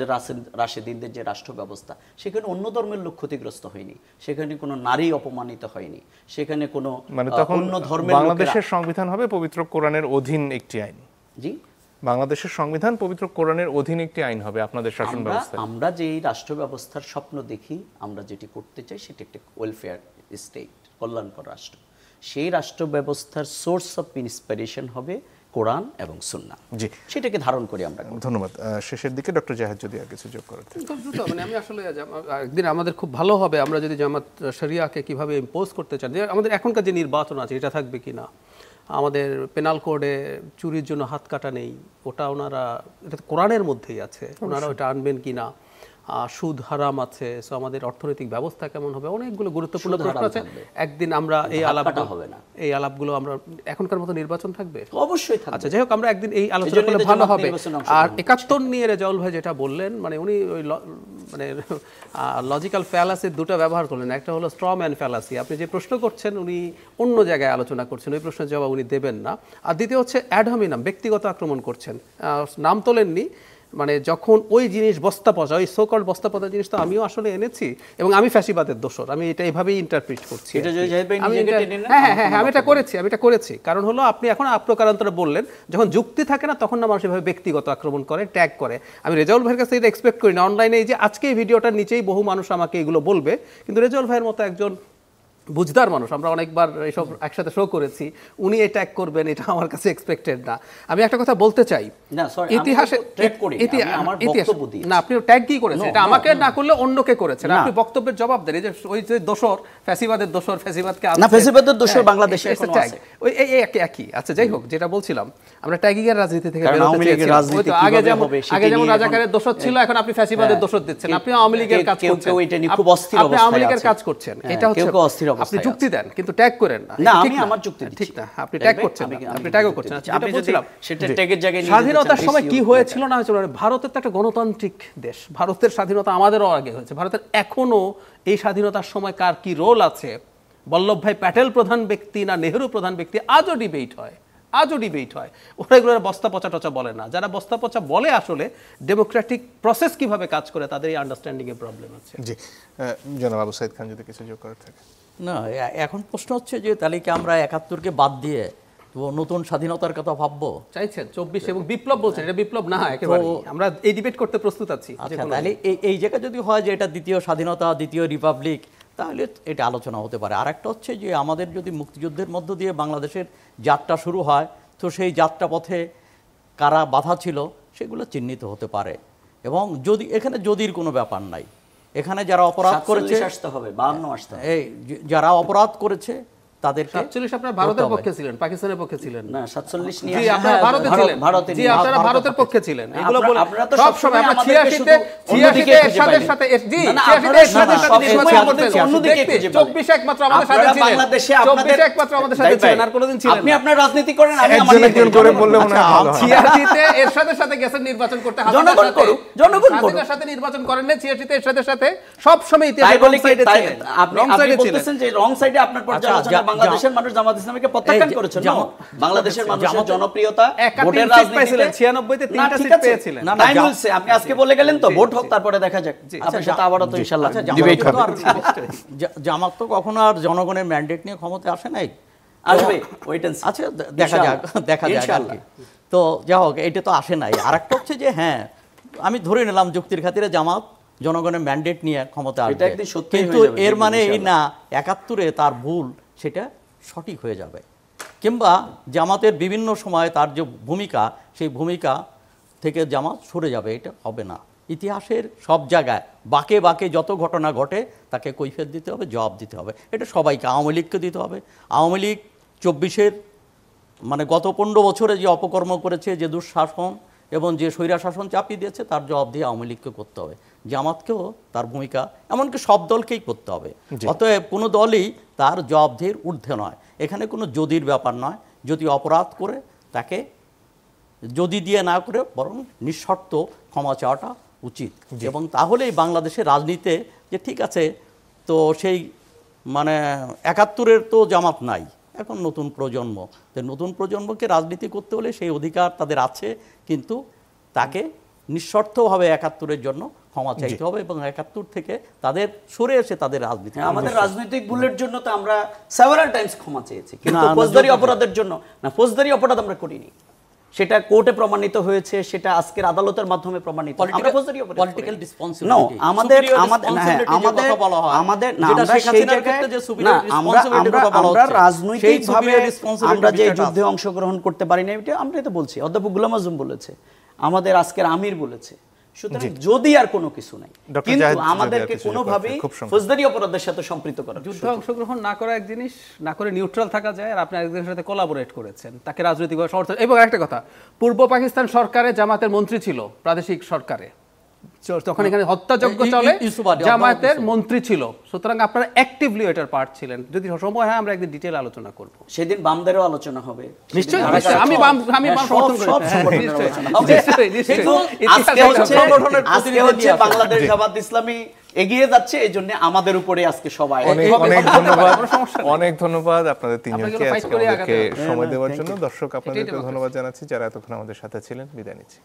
রাশেদিনদের যে রাষ্ট্র ব্যবস্থা, সেখানে অন্য ধর্মের লোক ক্ষতিগ্রস্ত হয়নি, সেখানে কোনো নারী অপমানিত হয়নি, সেখানে কোনো মানে তখন অন্য ধর্মের বাংলাদেশের সংবিধান হবে পবিত্র কোরআনের অধীন একটি আইন। জি, বাংলাদেশের সংবিধান পবিত্র কোরআনের অধীন একটি আইন হবে আপনাদের শাসন ব্যবস্থা। আমরা যেই রাষ্ট্র ব্যবস্থার স্বপ্ন দেখি, আমরা যেটি করতে চাই, সেটি একটা ওয়েলফেয়ার স্টেট, কল্যাণকর রাষ্ট্র। সেই রাষ্ট্র ব্যবস্থার সোর্স অফ ইন্সপিরেশন হবে কোরআন এবং সুন্নাহ। জি, সেটাকে ধারণ করি আমরা। ধন্যবাদ। শেষের দিকে ডক্টর জাহেদ যদি আর কিছু যোগ করেন। খুব দ্রুত, মানে আমি আসলে একদিন আমাদের খুব ভালো হবে আমরা যদি জামাত শরিয়াকে কিভাবে ইম্পোজ করতে চান, যে আমাদের এখনকার যে নির্বাচন আছে এটা থাকবে কিনা, আমাদের পেনাল কোডে চুরির জন্য হাত কাটা নেই, ওটা ওনারা, এটা তো কোরআনের মধ্যেই আছে, ওনারা ওটা আনবেন কিনা, সুদ হারাম আছে, সো আমাদের অর্থনৈতিক ব্যবস্থা কেমন হবে, অনেকগুলো গুরুত্বপূর্ণ প্রশ্ন আছে। একদিন আমরা এই আলাপগুলো আমরা, এখনকার মতো নির্বাচন থাকবে অবশ্যই থাকবে। আচ্ছা, যাই হোক, আমরা একদিন এই আলোচনা করলে ভালো হবে। আর 71 নিয়ে রেজাউল ভাই যেটা বললেন, মানে উনি ওই মানে লজিক্যাল ফ্যালাসির দুটো ব্যবহার করলেন, একটা হলো স্ট্র ম্যান ফ্যালাসি, আপনি যে প্রশ্ন করছেন উনি অন্য জায়গায় আলোচনা করছেন, ওই প্রশ্নের জবাব উনি দেবেন না। আর দ্বিতীয় হচ্ছে অ্যাড হমিনাম, ব্যক্তিগত আক্রমণ করছেন, নাম তোলেননি, মানে যখন ওই জিনিস বস্তা পচা, ওই সোকল বস্তা পচা জিনিস তো আমিও আসলে এনেছি এবং আমি ফ্যাসিবাদের দোষর, আমি এটা এভাবেই ইন্টারপ্রিট করছি। আমি এটা করেছি, কারণ হলো আপনি এখন আপ্রকারান্তরে বললেন, যখন যুক্তি থাকে না তখন না মানুষ এভাবে ব্যক্তিগত আক্রমণ করে, ট্যাগ করে। আমি রেজাউল ভাইয়ের কাছে এটা এক্সপেক্ট করি না, অনলাইনে এই যে আজকে এই ভিডিওটার নিচেই বহু মানুষ আমাকে এগুলো বলবে, কিন্তু রেজাউল ভাইয়ের মতো একজন বুঝদার মানুষ, আমরা অনেকবার এইসব একসাথে শো করেছি, উনি এটা ট্যাগ করবেন, এটা আমার কাছে এক্সপেক্টেড না। আমি একটা কথা বলতে চাই, ইতিহাসে না, আপনি ট্যাগ কি করেছেন, এটা আমাকে না করলে অন্যকে করেছেন, আপনি বক্তব্যের জবাব দেন। এই যে ওই যে দোষর, ফ্যাসিবাদের দোষর, ফ্যাসিবাদকে না, ফ্যাসিবাদের দোষর বাংলাদেশে এখনো আছে, ওই একই। আচ্ছা, যাই হোক, যেটা বলছিলাম, আমরা ট্যাগিং এর রাজনীতি থেকে আওয়ামী লীগের রাজনীতি আগে যেমন রাজাকারের দোষর ছিল, এখন আপনি ফ্যাসিবাদের দোষর দিচ্ছেন, আপনি আওয়ামী লীগের কাজ করছেন, আপনি আওয়ামী লীগের কাজ করছেন, এটা হচ্ছে আপনি যুক্তি দেন কিন্তু ট্যাগ করেন না। না, আমি আমার যুক্তি দিচ্ছি, ঠিক না, আপনি ট্যাগ করছেন, আপনি ট্যাগও করছেন। আমি বলছিলাম সেটা ট্যাগের জায়গায় নিয়ে স্বাধীনতার সময় কি হয়েছিল না হয়েছিল, ভারতের তো একটা গণতান্ত্রিক দেশ, ভারতের স্বাধীনতা আমাদেরও আগে হয়েছে, ভারতের এখনো এই স্বাধীনতার সময় কার কি রোল আছে, বল্লভভাই প্যাটেল প্রধান ব্যক্তি না নেহেরু প্রধান ব্যক্তি, আজও ডিবেট হয়। ওরা এগুলো বস্তা পচা টচা বলে না, যারা বস্তা পচা বলে আসলে ডেমোক্রেটিক প্রসেস কিভাবে কাজ করে তাদের এই আন্ডারস্ট্যান্ডিং এর প্রবলেম আছে। জি, জনাব আবু সাইদ খান যদি কিছু যোগ করার থাকে। না, এখন প্রশ্ন হচ্ছে যে তাহলে কি আমরা 71-কে বাদ দিয়ে তো নতুন স্বাধীনতার কথা ভাববো চাইছেন? 24 এবং বিপ্লব বলছেন, এটা বিপ্লব না একেবারে, আমরা এই ডিবেট করতে প্রস্তুত আছি। আচ্ছা, তাহলে এই জায়গা যদি হয় যে এটা দ্বিতীয় স্বাধীনতা, দ্বিতীয় রিপাবলিক, তাহলে এটা আলোচনা হতে পারে। আর একটা হচ্ছে যে আমাদের যদি মুক্তিযুদ্ধের মধ্য দিয়ে বাংলাদেশের যাত্রা শুরু হয়, তো সেই যাত্রা পথে কারা বাধা ছিল সেগুলো চিহ্নিত হতে পারে, এবং যদি এখানে যদির কোনো ব্যাপার নাই, এখানে যারা অপরাধ করেছে এই যারা অপরাধ করেছে তাদেরকে 47 আপনারা ভারতের পক্ষে ছিলেন, পাকিস্তানের পক্ষে ছিলেন না, 47 নিয়ে জি আপনারা ভারতে ছিলেন, জি আপনারা ভারতের পক্ষে ছিলেন, এগুলো বলে আপনারা তো সব সময় আমরা 86 এর সাথে জি 86 এর সাথে অন্যদিকে 24 একমাত্র আমাদের সাথে ছিলেন, বাংলাদেশে 24 একমাত্র আমাদের সাথে ছিলেন, আর কোনোদিন ছিলেন আপনি আপনার রাজনীতি করেন, আমি আমার একজন করে বললে মনে হয় ভালো হয়। 86 তে এর সাথে গেছেন নির্বাচন করতে, জনগণ করুক, হাসিনার সাথে নির্বাচন করেন না, 86 তে এর সাথে সব সময় ইতিহাসে রং সাইডে ছিলেন, আপনি বলতেছেন যে রং সাইডে আপনার পর্যালোচনা বাংলাদেশের মানুষ জামাত ইসলামীকে প্রত্যাখ্যান করেছেন না, বাংলাদেশের মানুষের জনপ্রিয়তা ভোটের রাজনীতিতে 96 তে 3টা সিট পেয়েছিলেন, তাই বলছে, আপনি আজকে বলে গেলেন তো ভোট হোক তারপরে দেখা যাক, আপনার সাথে আবারো তো ইনশাআল্লাহ ডিবেট হবে। জামাত তো কখনো আর জনগণের ম্যান্ডেট নিয়ে ক্ষমতায় আসে নাই, আসবে, ওয়েট এন্ড সি। আচ্ছা, দেখা যাক আর কি। তো যা হোক, এটা তো আসে নাই। আর একটা হচ্ছে যে হ্যাঁ, আমি ধরে নিলাম যুক্তির খাতিরে জামাত জনগণের ম্যান্ডেট নিয়ে ক্ষমতা আসবে, কিন্তু এর মানে এই না 71-এ তার ভুল সেটা সঠিক হয়ে যাবে, কিংবা জামাতের বিভিন্ন সময় তার যে ভূমিকা, সেই ভূমিকা থেকে জামাত সরে যাবে, এটা হবে না। ইতিহাসের সব জায়গায় বাঁকে বাঁকে যত ঘটনা ঘটে তাকে কৈফিয়ত দিতে হবে, জবাব দিতে হবে, এটা সবাইকে, আওয়ামী লীগকে দিতে হবে। আওয়ামী লীগ 24-এর মানে গত 15 বছরে যে অপকর্ম করেছে, যে দুঃশাসন এবং যে স্বৈরা শাসন চাপিয়ে দিয়েছে, তার জবাব দিয়ে আওয়ামী লীগকে করতে হবে, জামাতকেও তার ভূমিকা, এমনকি সব দলকেই করতে হবে। অতএব কোনো দলই তার জবাবদিহির ঊর্ধ্বে নয়, এখানে কোনো যদির ব্যাপার নয়। যদি অপরাধ করে তাকে যদি দিয়ে না করে বরং নিঃশর্ত ক্ষমা চাওয়াটা উচিত। এবং তাহলেই বাংলাদেশের রাজনীতিতে যে ঠিক আছে, তো সেই মানে ৭১-এর তো জামাত নাই, এখন নতুন প্রজন্ম, তো নতুন প্রজন্মকে রাজনীতি করতে হলে সেই অধিকার তাদের আছে, কিন্তু তাকে নিঃশর্তভাবে ৭১-এর জন্য ক্ষমা চাইতে হবে এবং ৭১ থেকে তাদের সরে এসে তাদের রাজনীতি। আমাদের রাজনৈতিক ভুলের জন্য তো আমরা সেভারাল টাইমস ক্ষমা চেয়েছি, কিন্তু না, ফৌজদারি অপরাধের জন্য না, ফৌজদারি অপরাধ আমরা করিনি। সেটা কোর্টে প্রমাণিত হয়েছে, সেটা আজকের আদালতের মাধ্যমে প্রমাণিত। আমরা ফৌজদারি অপরাধ পলিটিক্যাল করিনি। রেসপন্সিবিলিটি, No, আমাদের রাজনৈতিকভাবে আমরা যে যুদ্ধে অংশগ্রহণ করতে পারি না, এটা আমরা তো বলছি, অধ্যাপক গোলাম আযম বলেছে, আমাদের আজকের আমির বলেছে। সুতরাং যদি আর কোনো কিছু নাই, কিন্তু আমাদেরকে কোনোভাবেই ফৌজদারি অপরাধের সাথে সম্পৃক্ত করা, যুদ্ধে অংশগ্রহণ না করা এক জিনিস, না করে নিউট্রাল থাকা যায়, আর আপনি একজনের সাথে কোলাবোরেট করেছেন, তাকে রাজনৈতিকভাবে সমর্থন। এবং একটা কথা, পূর্ব পাকিস্তান সরকারে জামাতের মন্ত্রী ছিল, প্রাদেশিক সরকারে, তখন এখানে হত্যাযজ্ঞ চলে, জামায়াতের মন্ত্রী ছিল, সুতরাং আপনারা অ্যাক্টিভলি এটার পার্ট ছিলেন। যদি সময় হয় আমরা একদিন ডিটেইল আলোচনা করব, সেদিন বামদেরও আলোচনা হবে নিশ্চয়ই। আমি বাম সমর্থন করি, আজকে হচ্ছে বাংলাদেশ জামাত ইসলামী এগিয়ে যাচ্ছে, এই জন্য আমাদের উপরে আজকে সবাই অনেক ধন্যবাদ আপনাদের তিনজনকে আজকে আমাদেরকে সময় দেওয়ার জন্য। দর্শক আপনাদেরকে ধন্যবাদ জানাচ্ছি যারা এতক্ষণ আমাদের সাথে ছিলেন। বিদায় নিচ্ছি।